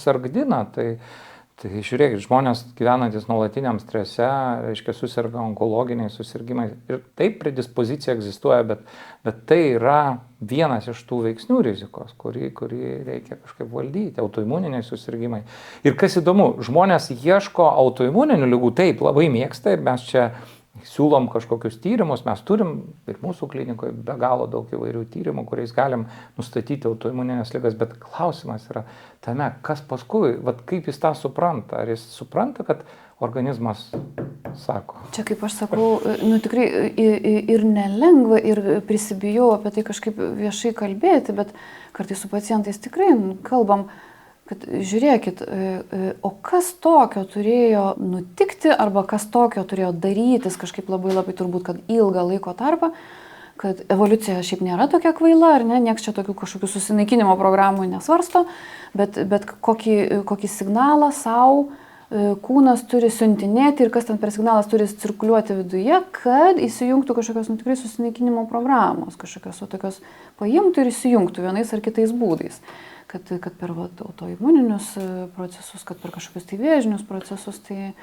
sargdina. Tai žiūrėkit, žmonės gyvenantis nuolatiniam strese, reiškia, susirga onkologiniais susirgymais. Ir taip predispozicija egzistuoja, bet tai yra vienas iš tų veiksnių rizikos, kurį reikia kažkaip valdyti, autoimuniniai susirgymai. Ir kas įdomu, žmonės ieško autoimuninių ligų, taip, labai mėgsta ir mes čia siūlom kažkokius tyrimus, mes turim ir mūsų klinikoje be galo daug įvairių tyrimų, kuriais galim nustatyti autoimuninės ligas, bet klausimas yra tame, kas paskui, kaip jis tą supranta, ar jis supranta, kad organizmas sako. Čia kaip aš sakau, tikrai ir nelengva, ir prisibijau apie tai kažkaip viešai kalbėti, bet kartais su pacientais tikrai kalbam, kad žiūrėkit, o kas tokio turėjo nutikti arba kas tokio turėjo darytis kažkaip labai turbūt, kad ilgą laiko tarpą, kad evoliucija šiaip nėra tokia kvaila, ar ne, nieks čia tokių kažkokių susinaikinimo programų nesvarsto, bet kokį signalą savo kūnas turi siuntinėti ir kas ten per signalas turi cirkuliuoti viduje, kad įsijungtų kažkokios tikrai susinaikinimo programos, kažkokios tokios paimtų ir įsijungtų vienais ar kitais būdais. Kad per autoimuninius procesus, kad per kažkokius tai vėžinius procesus, tai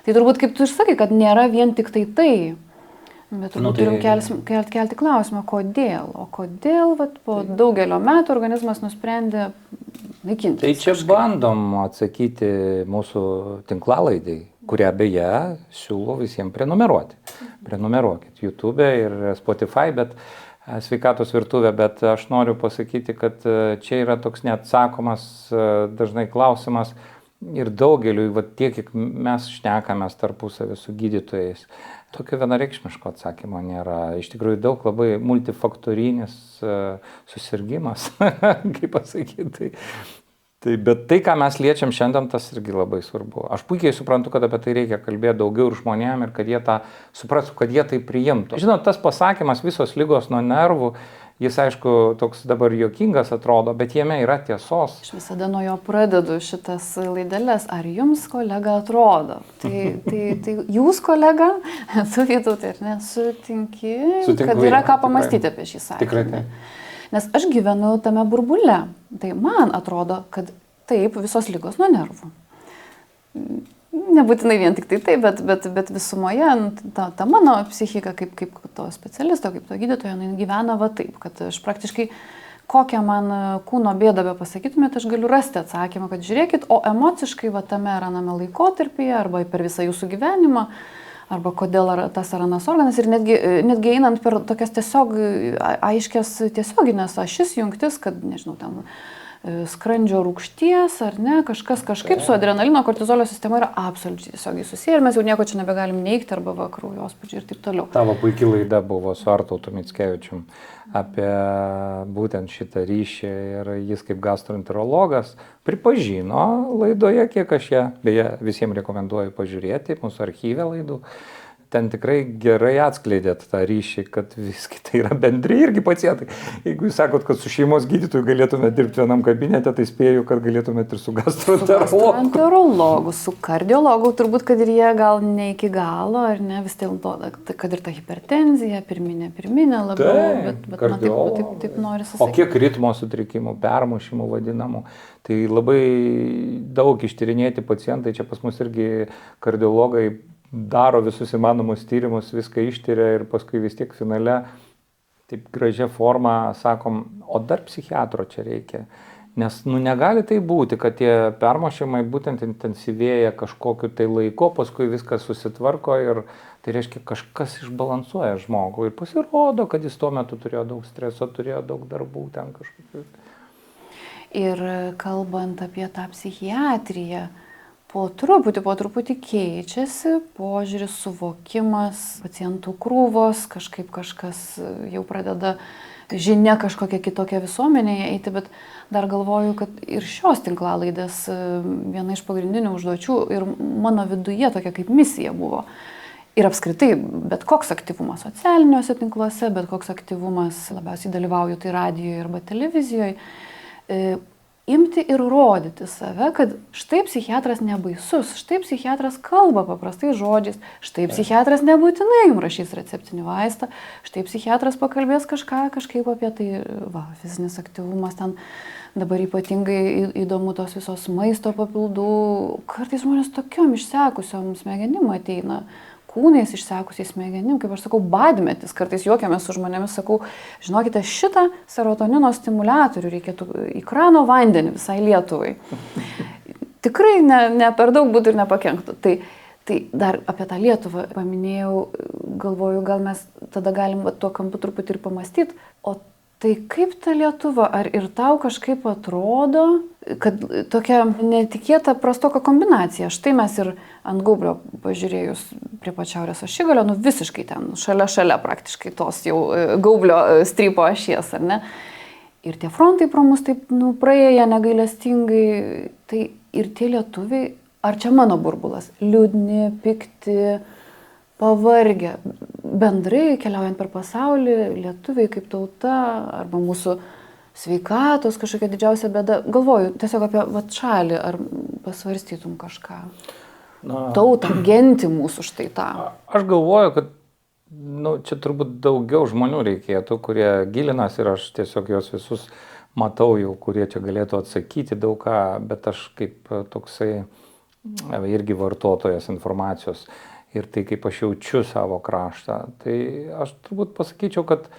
turbūt kaip tu ir sakai, kad nėra vien tik tai. Bet turbūt turim kelti klausimą, kodėl? O kodėl po daugelio metų organizmas nusprendė naikinti? Tai čia bandom atsakyti mūsų tinklalaidai, kurią beje siūlau visiems prenumeruoti. Prenumeruokit YouTube ir Spotify, bet sveikatos virtuvė, bet aš noriu pasakyti, kad čia yra toks neatsakomas dažnai klausimas ir daugeliui, tiek, kiek mes šnekamės tarpusavį su gydytojais, tokio vienareikšmiško atsakymo nėra. Iš tikrųjų daug labai multifaktorinis susirgymas, kaip pasakyti. Bet tai, ką mes liečiam šiandien, tas irgi labai svarbu. Aš puikiai suprantu, kad apie tai reikia kalbėti daugiau ir žmonėm ir kad jie tą suprastų, kad jie tai priimtų. Žinot, tas pasakymas visos ligos nuo nervų, jis aišku toks dabar juokingas atrodo, bet jame yra tiesos. Aš visada nuo jo pradedu šitas laideles. Ar jums, kolega, atrodo? Tai jūs, kolega, tu Vytautai, ar ne, sutinki, kad yra ką pamastyti apie šį sakinį? Tikrai taip. Nes aš gyvenu tame burbule. Tai man atrodo, kad taip, visos ligos nuo nervų. Nebūtinai vien tik tai taip, bet visumoje ta mano psichika kaip to specialisto, kaip to gydytojo, gyvena taip, kad aš praktiškai kokią man kūno bėdą be pasakytumėte, aš galiu rasti atsakymą, kad žiūrėkit, o emociškai va tame ar aname laikotarpyje, arba per visą jūsų gyvenimą, arba kodėl tas ar anas organas, ir netgi einant per tokias tiesiog aiškias tiesioginės ašis jungtis, kad, nežinau, ten skrandžio rūgšties ar ne, kažkas kažkaip su adrenalino kortizolio sistema yra absoliučiai tiesiogiai susiję ir mes jau nieko čia nebegalim neigti arba kraujospūdžiai ir taip toliau. Tavo puikia laida buvo su Artautu Mickevičium apie būtent šitą ryšį ir jis kaip gastroenterologas pripažino laidoje, kiek aš ją, beje, visiems rekomenduoju pažiūrėti, mūsų archyve laidų. Ten tikrai gerai atskleidėt tą ryšį, kad visgi tai yra bendri irgi pacientai. Jeigu jūs sakot, kad su šeimos gydytoju galėtume dirbti vienam kabinete, tai spėju, kad galėtumėte ir su gastroenterologu. Su kardiologu, turbūt, kad ir jie gal ne iki galo, ar ne, vis dėlto, kad ir ta hipertenzija, pirminė labiau, bet man taip nori susakyti. O kiek ritmo sutrikimų, permušimų vadinamų, tai labai daug ištyrinėti pacientai, čia pas mus irgi kardiologai daro visus įmanomus tyrimus, viską ištyria ir paskui vis tiek finale taip gražia forma sakom, o dar psichiatro čia reikia. Nes negali tai būti, kad tie permušimai būtent intensyvėja kažkokiu tai laiku, paskui viskas susitvarko ir tai reiškia kažkas išbalansuoja žmogų ir pasirodo, kad jis tuo metu turėjo daug streso, turėjo daug darbų ten kažkokių. Ir kalbant apie tą psichiatriją, po truputį keičiasi požiūris, suvokimas, pacientų krūvos, kažkas jau pradeda žinia kažkokia kitokia visuomenėje eiti, bet dar galvoju, kad ir šios tinklalaidės viena iš pagrindinių užduočių ir mano viduje tokia kaip misija buvo. Ir apskritai, bet koks aktyvumas socialiniuose tinkluose, bet koks aktyvumas, labiausiai dalyvauju tai radijoje arba televizijoje, imti ir rodyti save, kad štai psichiatras nebaisus, štai psichiatras kalba paprastais žodžiais, štai psichiatras nebūtinai jums rašys receptinį vaistą, štai psichiatras pakalbės kažkaip apie tai, fizinis aktyvumas ten dabar ypatingai įdomu tos visos maisto papildų, kartais žmonės tokiom išsekusiom smegenim ateina, kūnais išsekusiais smegenim, kaip aš sakau, badmetis, kartais juokiamės su žmonėmis, sakau, žinokite, šitą serotonino stimuliatorių reikėtų į krano vandenį visai Lietuvai. Tikrai ne per daug būtų ir nepakenktų. Tai dar apie tą Lietuvą paminėjau, galvoju, gal mes tada galim tuo kampu truputį ir pamastyti, o tai kaip ta Lietuva, ar ir tau kažkaip atrodo, kad tokia netikėta prastoka kombinacija. Štai mes ir ant Gaublio pažiūrėjus prie pačiaurės ašigalio, visiškai ten šalia praktiškai tos jau Gaublio strypo ašies, ar ne? Ir tie frontai pro mus taip praėję negailestingai, tai ir tie lietuviai, ar čia mano burbulas, liūdni, pikti, pavargę. Bendrai keliaujant per pasaulį, lietuviai kaip tauta arba mūsų sveikatos kažkokia didžiausia bėda. Galvoju tiesiog apie šalį, ar pasvarstytum kažką. Tautą, gentį mūsų štai tą. Aš galvoju, kad čia turbūt daugiau žmonių reikėtų, kurie gilinas ir aš tiesiog juos visus matau jau, kurie čia galėtų atsakyti daug ką, bet aš kaip toksai irgi vartotojas informacijos. Ir tai, kaip aš jaučiu savo kraštą, tai aš turbūt pasakyčiau, kad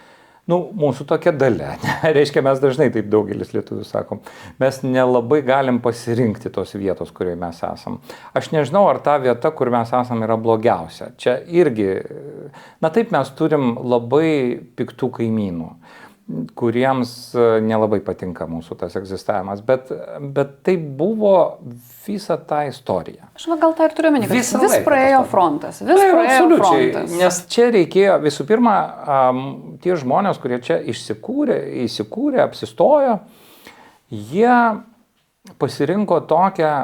mūsų tokia dalia, reiškia, mes dažnai taip daugelis lietuvių sakom, mes nelabai galim pasirinkti tos vietos, kurioje mes esam. Aš nežinau, ar ta vieta, kur mes esam, yra blogiausia. Čia irgi, taip mes turim labai piktų kaimynų, kuriems nelabai patinka mūsų tas egzistavimas, bet tai buvo visa ta istorija. Aš gal tą ir turiu omeny, kad vis praėjo frontas. Nes čia reikėjo visų pirma, tie žmonės, kurie čia įsikūrė, apsistojo, jie pasirinko tokią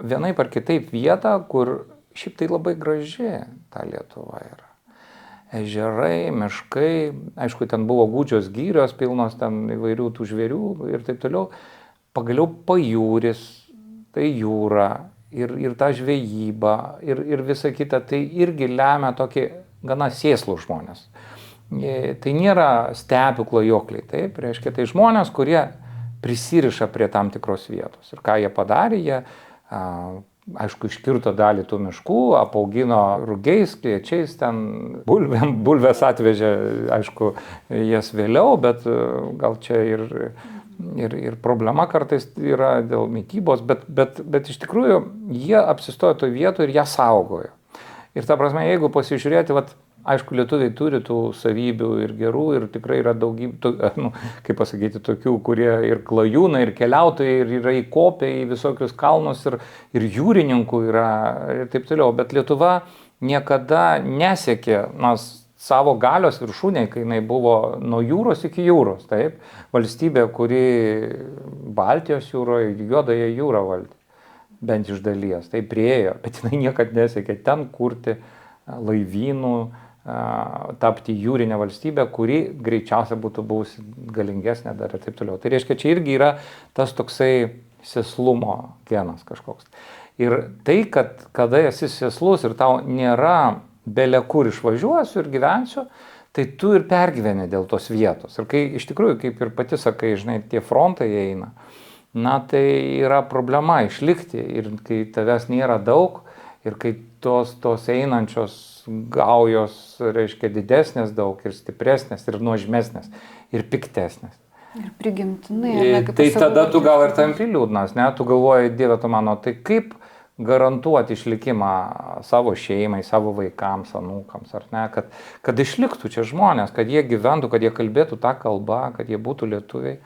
vienaip ar kitaip vietą, kur šiaip tai labai graži ta Lietuva yra. Ežerai, miškai, aišku, ten buvo gūdžios gyrios, pilnos ten įvairių tų žvėrių ir taip toliau. Pagaliau pajūris, tai jūra ir ta žvejyba ir visa kita, tai irgi lemia tokį gana sėslų žmonės. Tai nėra stepių klajokliai, taip, reiškia, tai žmonės, kurie prisiriša prie tam tikros vietos. Ir ką jie padarė, jie aišku, iškirto dalį tų miškų, apaugino rugiais, kviečiais, ten bulvės atvežė, aišku, jas vėliau, bet gal čia ir problema kartais yra dėl mitybos, bet iš tikrųjų jie apsistojo toje vietoje ir ją saugojo. Ir ta prasme, jeigu pasižiūrėti, aišku, lietuviai turi tų savybių ir gerų, ir tikrai yra daugybė, kaip pasakyti, tokių, kurie ir klajūnai, ir keliautojai, ir yra įkopę į visokius kalnus, ir jūrininkų yra, ir taip toliau. Bet Lietuva niekada nesiekė, savo galios viršūnėje, kai jinai buvo nuo jūros iki jūros, taip, valstybė, kuri Baltijos jūroje, Juodąją jūrą valdė, bent iš dalies, tai priėjo, bet jinai niekad nesiekė ten kurti laivynų, tapti jūrinę valstybę, kuri greičiausiai būtų buvusi galingesnė dar ir taip toliau. Tai reiškia, čia irgi yra tas toksai sėslumo genas kažkoks. Ir tai, kad kada esi sėslus ir tau nėra belė kur išvažiuosiu ir gyvensiu, tai tu ir pergyveni dėl tos vietos. Ir kai iš tikrųjų, kaip ir pati sakai, žinai, tie frontai eina, tai yra problema išlikti. Ir kai tavęs nėra daug, ir kai tos einančios gaujos, reiškia, didesnės daug ir stipresnės, ir nuožmesnės, ir piktesnės. Ir prigimtinai. Tai tada tu gal ir tampi liūdnas, ne? Tu galvoji, Dieve tu mano, tai kaip garantuoti išlikimą savo šeimai, savo vaikams, anūkams, ar ne, kad išliktų čia žmonės, kad jie gyventų, kad jie kalbėtų tą kalbą, kad jie būtų lietuviai.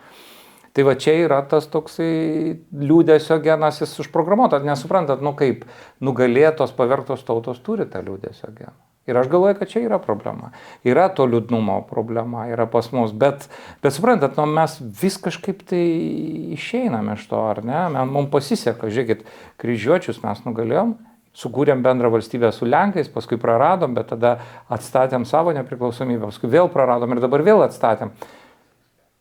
Tai va čia yra tas toksai liūdesio genas, jis užprogramuotas, nesuprantat, kaip nugalėtos, pavergtos tautos turi tą liūdesio geną. Ir aš galvoju, kad čia yra problema. Yra to liūdnumo problema, yra pas mus, bet suprantat, mes vis kažkaip tai išeiname iš to, ar ne? Mums pasiseka, žiūrėkit, kryžiuočius mes nugalėjom, sukūrėm bendrą valstybę su Lenkais, paskui praradom, bet tada atstatėm savo nepriklausomybę, paskui vėl praradom ir dabar vėl atstatėm.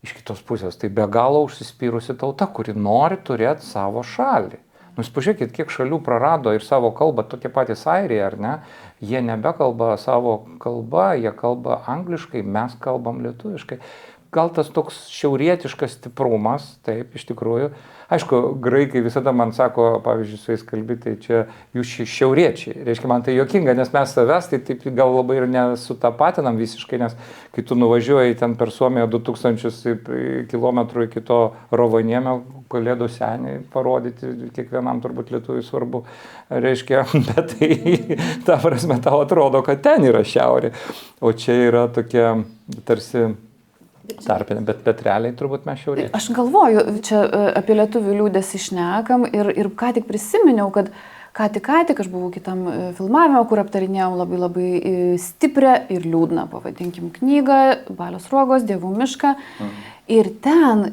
Iš kitos pusės, tai be galo užsispyrusi tauta, kuri nori turėti savo šalį. Jūs pažiūrėkit, kiek šalių prarado ir savo kalbą, tokie patys airiai, ar ne? Jie nebekalba savo kalbą, jie kalba angliškai, mes kalbam lietuviškai. Gal tas toks šiaurietiškas stiprumas, taip, iš tikrųjų. Aišku, graikai visada man sako, pavyzdžiui, su jais kalbėti, tai čia jūs šiauriečiai. Reiškia, man tai juokinga, nes mes savęs tai taip gal labai ir nesutapatinam visiškai, nes kai tu nuvažiuoji ten per Suomiją 2000 km iki to Rovaniemio, Kalėdų senį parodyti, kiekvienam turbūt lietuviui svarbu, reiškia, bet tai ta prasme tau atrodo, kad ten yra šiaurė, o čia yra tokia tarsi tarpinė, bet realiai turbūt mes šiaurė. Aš galvoju, čia apie lietuvių liūdesį šnekam ir ką tik prisiminiau, kad ką tik aš buvau kitam filmavime, kur aptarinėjom labai stiprią ir liūdną, pavadinkim, knygą Balio Sruogos Dievų mišką. Ir ten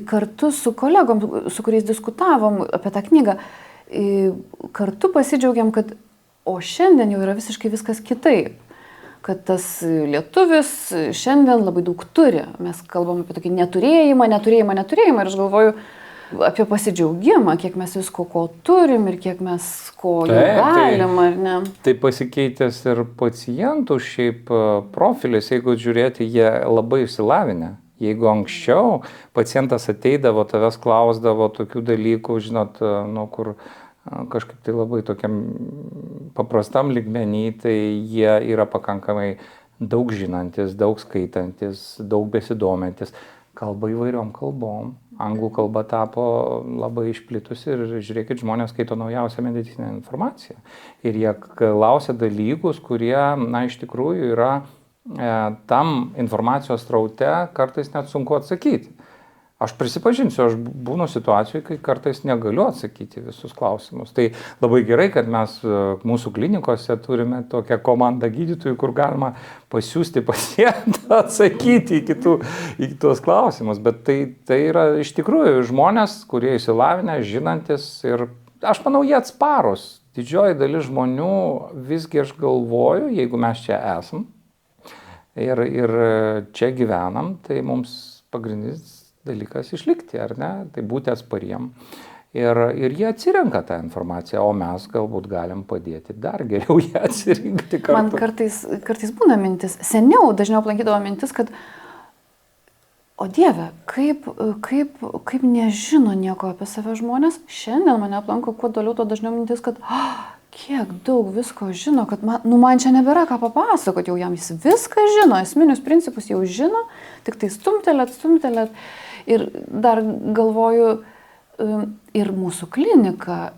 kartu su kolegom, su kuriais diskutavom apie tą knygą, kartu pasidžiaugiam, kad šiandien jau yra visiškai viskas kitaip. Kad tas lietuvis šiandien labai daug turi. Mes kalbam apie tokį neturėjimą ir aš galvoju apie pasidžiaugimą, kiek mes visko ko turim ir kiek mes ko jau galim, ar ne. Tai pasikeitęs ir pacientų šiaip profilis, jeigu žiūrėti, jie labai išsilavinę. Jeigu anksčiau pacientas ateidavo, tavęs klausdavo tokių dalykų, žinot, kur kažkaip tai labai tokiam paprastam lygmenį, tai jie yra pakankamai daug žinantis, daug skaitantis, daug besidomintis, kalba įvairiom kalbom. Anglų kalba tapo labai išplitusi ir žiūrėkit, žmonės skaito naujausią medicininę informaciją. Ir jie klausia dalykus, kurie, iš tikrųjų yra tam informacijos sraute kartais net sunku atsakyti. Aš prisipažinsiu, aš būnu situacijų, kai kartais negaliu atsakyti visus klausimus. Tai labai gerai, kad mes mūsų klinikose turime tokią komandą gydytojų, kur galima pasiųsti pacientą atsakyti į tuos klausimus. Bet tai yra iš tikrųjų žmonės, kurie išsilavinę, žinantis ir aš manau, jie atsparus. Didžioji dalis žmonių visgi aš galvoju, jeigu mes čia esam ir čia gyvenam, tai mums pagrindinis dalykas išlikti, ar ne? Tai būti atspariem. Ir jie atsirenka tą informaciją, o mes galbūt galim padėti dar geriau ją atsirinkti kartu. Man kartais būna mintis, seniau dažniau aplankydavo mintis, kad O Dieve, kaip nežino nieko apie save žmonės. Šiandien mane aplanko kuo toliau, tuo dažniau mintis, kad kiek daug visko žino, kad man čia nebėra ką papasakoti, jau jam jis viską žino, esminius principus jau žino, tik tai stumtelėt. Ir dar galvoju, ir mūsų klinika,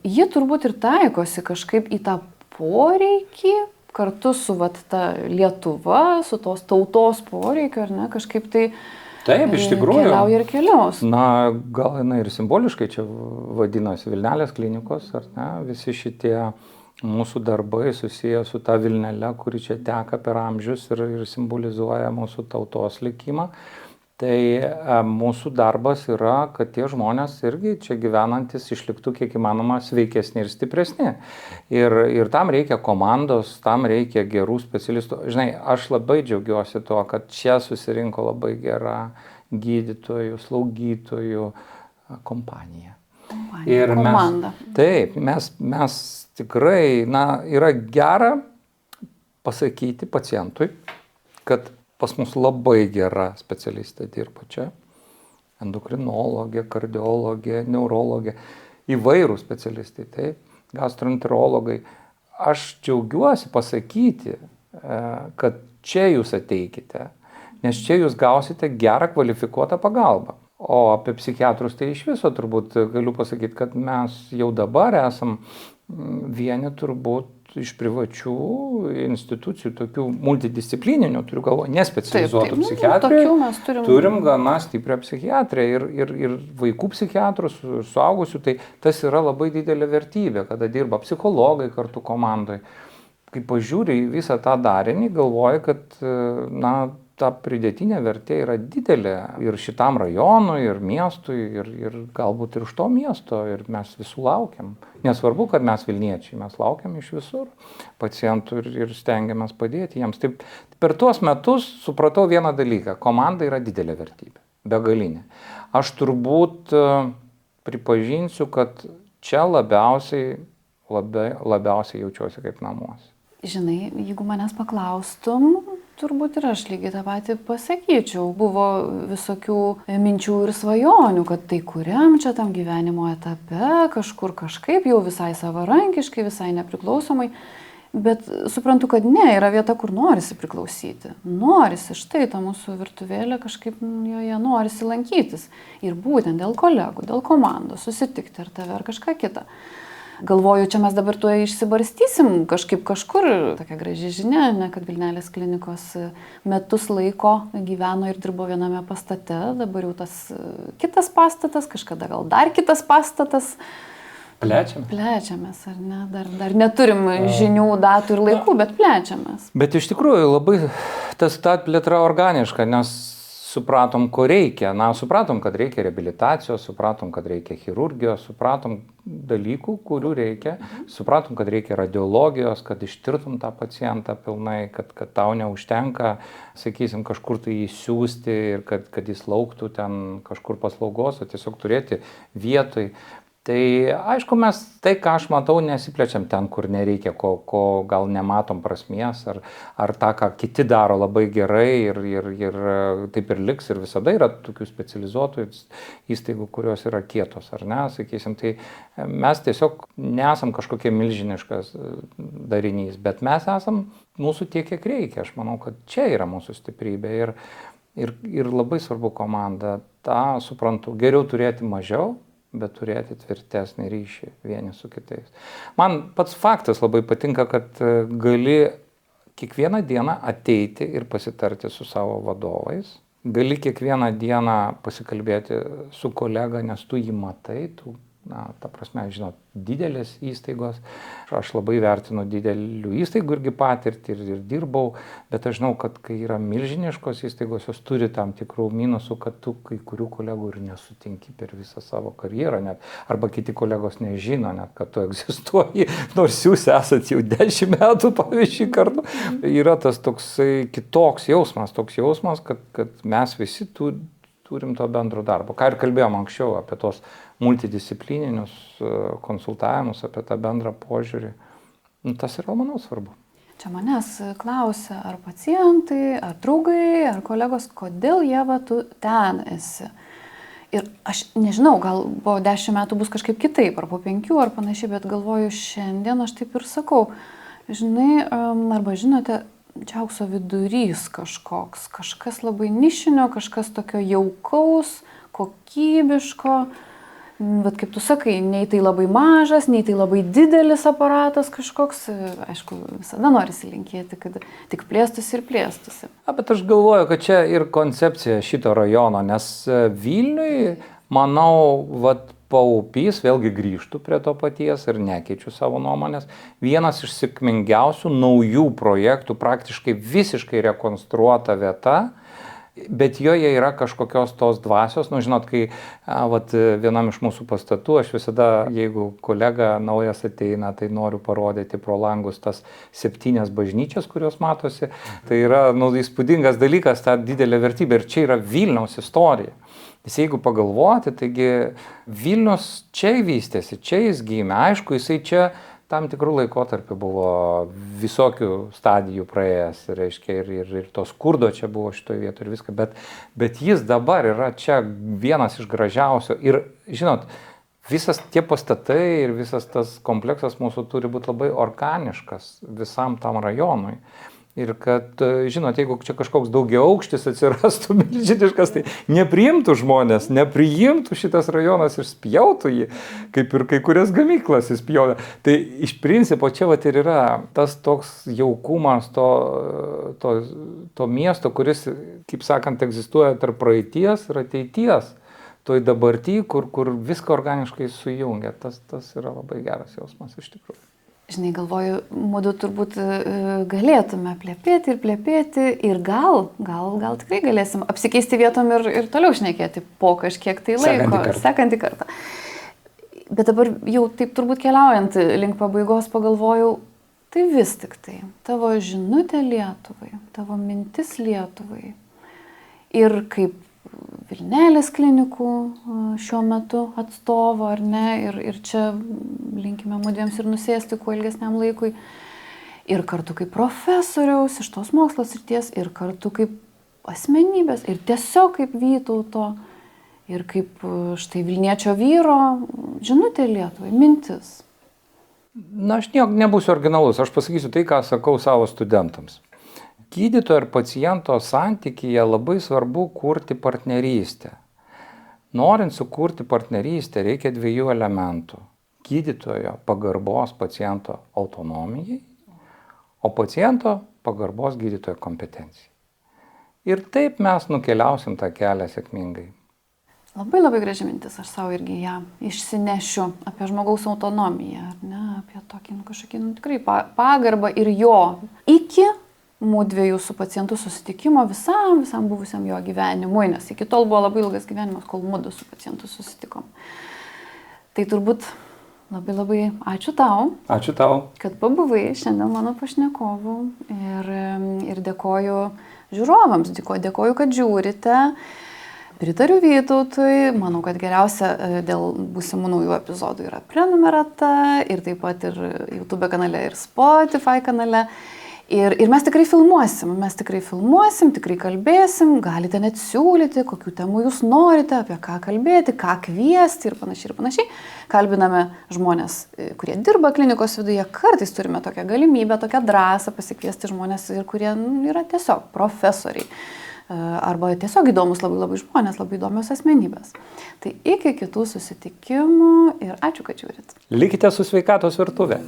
ji turbūt ir taikosi kažkaip į tą poreikį, kartu su ta Lietuva, su tos tautos poreikiu, ar ne, kažkaip tai Taip, iš tikrųjų. Keliauja ir keliaus. Na, gal jinai ir simboliškai čia vadinasi Vilnelės klinikos, ar ne, visi šitie mūsų darbai susiję su ta Vilnele, kuri čia teka per amžius ir simbolizuoja mūsų tautos likimą. Tai mūsų darbas yra, kad tie žmonės irgi čia gyvenantis išliktų kiek įmanoma sveikesni ir stipresni. Ir tam reikia komandos, tam reikia gerų specialistų. Žinai, aš labai džiaugiuosi tuo, kad čia susirinko labai gera gydytojų, slaugytojų kompanija. Ir komanda. Taip, mes tikrai, yra gera pasakyti pacientui, kad pas mus labai gera specialistė dirba čia. Endokrinologė, kardiologė, neurologė, įvairūs specialistai, taip, gastroenterologai. Aš džiaugiuosi pasakyti, kad čia jūs ateikite, nes čia jūs gausite gerą kvalifikuotą pagalbą. O apie psichiatrus tai iš viso turbūt galiu pasakyti, kad mes jau dabar esam vieni turbūt iš privačių institucijų, tokių multidisciplininių, turiu galvoje, nespecializuotų psichiatrijų. Turim gana stiprią psichiatriją ir vaikų psichiatrus, suaugusių, tai tas yra labai didelė vertybė, kada dirba psichologai kartu komandoje. Kai pažiūri į visą tą darinį, galvoji, kad ta pridėtinė vertė yra didelė ir šitam rajonui, ir miestui, ir galbūt ir iš to miesto, ir mes visų laukiam. Nesvarbu, kad mes Vilniečiai, mes laukiam iš visur pacientų ir stengiamės padėti jiems. Taip, per tuos metus supratau vieną dalyką, komanda yra didelė vertybė, begalinė. Aš turbūt pripažinsiu, kad čia labiausiai jaučiuosi kaip namuose. Žinai, jeigu manęs paklaustum, turbūt ir aš lygiai tą patį pasakyčiau. Buvo visokių minčių ir svajonių, kad tai kuriam čia tam gyvenimo etape, kažkur kažkaip jau visai savarankiškai, visai nepriklausomai. Bet suprantu, kad ne, yra vieta, kur norisi priklausyti. Norisi, štai ta mūsų virtuvėlė kažkaip joje norisi lankytis. Ir būtent dėl kolegų, dėl komandos, susitikti ar tave, ar kažką kitą. Galvoju, čia mes dabar tuo išsibarstysim kažkur. Tokia graži žinia, ne, kad Vilnelės klinikos metus laiko gyveno ir dirbo viename pastate, dabar jau tas kitas pastatas, kažkada gal dar kitas pastatas. Plečiamės, ar ne? Dar neturim žinių, datų ir laikų, bet plečiamės. Bet iš tikrųjų labai ta plėtra organiška, nes supratom, ko reikia. Supratom, kad reikia reabilitacijos, supratom, kad reikia chirurgijos, supratom dalykų, kurių reikia, supratom, kad reikia radiologijos, kad ištirtum tą pacientą pilnai, kad tau neužtenka, sakysim, kažkur tai įsiųsti ir kad jis lauktų ten kažkur paslaugos, o tiesiog turėti vietoj. Tai aišku, mes tai, ką aš matau, nesiplečiam ten, kur nereikia, ko gal nematom prasmės, ar tą, ką kiti daro labai gerai ir taip ir liks, ir visada yra tokių specializuotų įstaigų, kurios yra kietos, ar ne, sakysim, tai mes tiesiog nesam kažkokie milžiniškas darinys, bet mes esam mūsų tiek, kiek reikia. Aš manau, kad čia yra mūsų stiprybė ir labai svarbu komanda. Ta suprantu, geriau turėti mažiau, bet turėti tvirtesnį ryšį vieni su kitais. Man pats faktas labai patinka, kad gali kiekvieną dieną ateiti ir pasitarti su savo vadovais. Gali kiekvieną dieną pasikalbėti su kolega, nes tu jį matai, ta prasme, žinot, didelės įstaigos. Aš labai vertinu didelių įstaigų irgi patirtį ir dirbau, bet aš žinau, kad kai yra milžiniškos įstaigos, jos turi tam tikrų minusų, kad tu kai kurių kolegų ir nesutinki per visą savo karjerą net, arba kiti kolegos nežino net, kad tu egzistuoji, nors jūs esat jau 10 metų, pavyzdžiui, kartu. Yra tas toksai kitoks jausmas, kad mes visi turim to bendro darbo. Ką ir kalbėjom anksčiau apie tos multidisciplininius konsultavimus, apie tą bendrą požiūrį. Tas yra, manau, svarbu. čia manęs klausia, ar pacientai, ar draugai, ar kolegos, kodėl Ieva tu ten esi. Ir aš nežinau, gal po 10 metų bus kažkaip kitaip, ar po 5, ar panašiai, bet galvoju, šiandien aš taip ir sakau, žinai, arba žinote, čia aukso vidurys kažkoks, kažkas labai nišinio, kažkas tokio jaukaus, kokybiško. Bet kaip tu sakai, nei tai labai mažas, nei tai labai didelis aparatas kažkoks, aišku, visada norisi linkėti, kad tik plėstųsi ir plėstųsi. Bet aš galvoju, kad čia ir koncepcija šito rajono, nes Vilniui, manau, Paupys, vėlgi grįžtų prie to paties ir nekeičiu savo nuomonės, vienas iš sėkmingiausių naujų projektų, praktiškai visiškai rekonstruota vieta, bet joje yra kažkokios tos dvasios. Žinot, kai vienam iš mūsų pastatų, aš visada, jeigu kolega naujas ateina, tai noriu parodyti pro langus tas 7 bažnyčias, kurios matosi. Tai yra įspūdingas dalykas, ta didelė vertybė. Ir čia yra Vilniaus istorija. Nes jeigu pagalvoti, taigi Vilnius čia vystėsi, čia jis gimė. Aišku, jisai čia tam tikrų laikotarpių buvo visokių stadijų praėjęs, reiškia, ir to skurdo čia buvo šitoje vietoje ir viską, bet jis dabar yra čia vienas iš gražiausių. Ir, žinot, visas tie pastatai ir visas tas kompleksas mūsų turi būti labai organiškas visam tam rajonui. Ir kad, žinot, jeigu čia kažkoks daugiaaukštis atsirastų milžiniškas, tai nepriimtų žmonės, nepriimtų šitas rajonas ir spjautų jį, kaip ir kai kurias gamyklas įspjauja. Tai iš principo čia ir yra tas toks jaukumas to miesto, kuris, kaip sakant, egzistuoja tarp praeities ir ateities, toj dabarty, kur viską organiškai sujungia. Tas yra labai geras jausmas iš tikrųjų. Žinai, galvoju, mudu turbūt galėtume plėpėti ir gal tikrai galėsim apsikeisti vietom ir toliau šnekėti po kažkiek tai laiko, sekantį kartą. Bet dabar jau taip turbūt keliaujant link pabaigos pagalvojau, tai vis tik tai tavo žinutė Lietuvai, tavo mintis Lietuvai ir kaip Vilnelės klinikų šiuo metu atstovo, ar ne, ir čia linkime mudviems ir nusėsti kuo ilgesniam laikui, ir kartu kaip profesoriaus iš tos mokslo srities, ir kartu kaip asmenybės, ir tiesiog kaip Vytauto, ir kaip štai Vilniečio vyro žinutė Lietuvai, mintis. Aš nebūsiu originalus, aš pasakysiu tai, ką sakau savo studentams. Gydytojo ir paciento santykyje labai svarbu kurti partnerystę. Norint sukurti partnerystę, reikia 2 elementų. Gydytojo pagarbos paciento autonomijai, o paciento pagarbos gydytojo kompetencijai. Ir taip mes nukeliausim tą kelią sėkmingai. Labai graži mintis, aš savo irgi ją išsinešiu apie žmogaus autonomiją, ar ne, apie tokį kažkokį tikrai pagarbą ir jo iki mūdviejų su pacientu susitikimo visam buvusiam jo gyvenimui, nes iki tol buvo labai ilgas gyvenimas, kol mudu su pacientu susitikom. Tai turbūt labai ačiū tau. Ačiū tau. Kad pabuvai šiandien mano pašnekovu ir dėkoju žiūrovams, dėkoju, kad žiūrite. Pritariu Vytautui, manau, kad geriausia dėl būsimų naujų epizodų yra prenumerata ir taip pat ir YouTube kanale ir Spotify kanale. Ir mes tikrai filmuosim, tikrai kalbėsim, galite net siūlyti, kokių temų jūs norite, apie ką kalbėti, ką kviesti ir panašiai. Kalbiname žmonės, kurie dirba klinikos viduje, kartais turime tokią galimybę, tokią drąsą pasikviesti žmonės, kurie yra tiesiog profesoriai. Arba tiesiog įdomus labai žmonės, labai įdomios asmenybės. Tai iki kitų susitikimų ir ačiū, kad žiūrit. Likite su Sveikatos virtuve.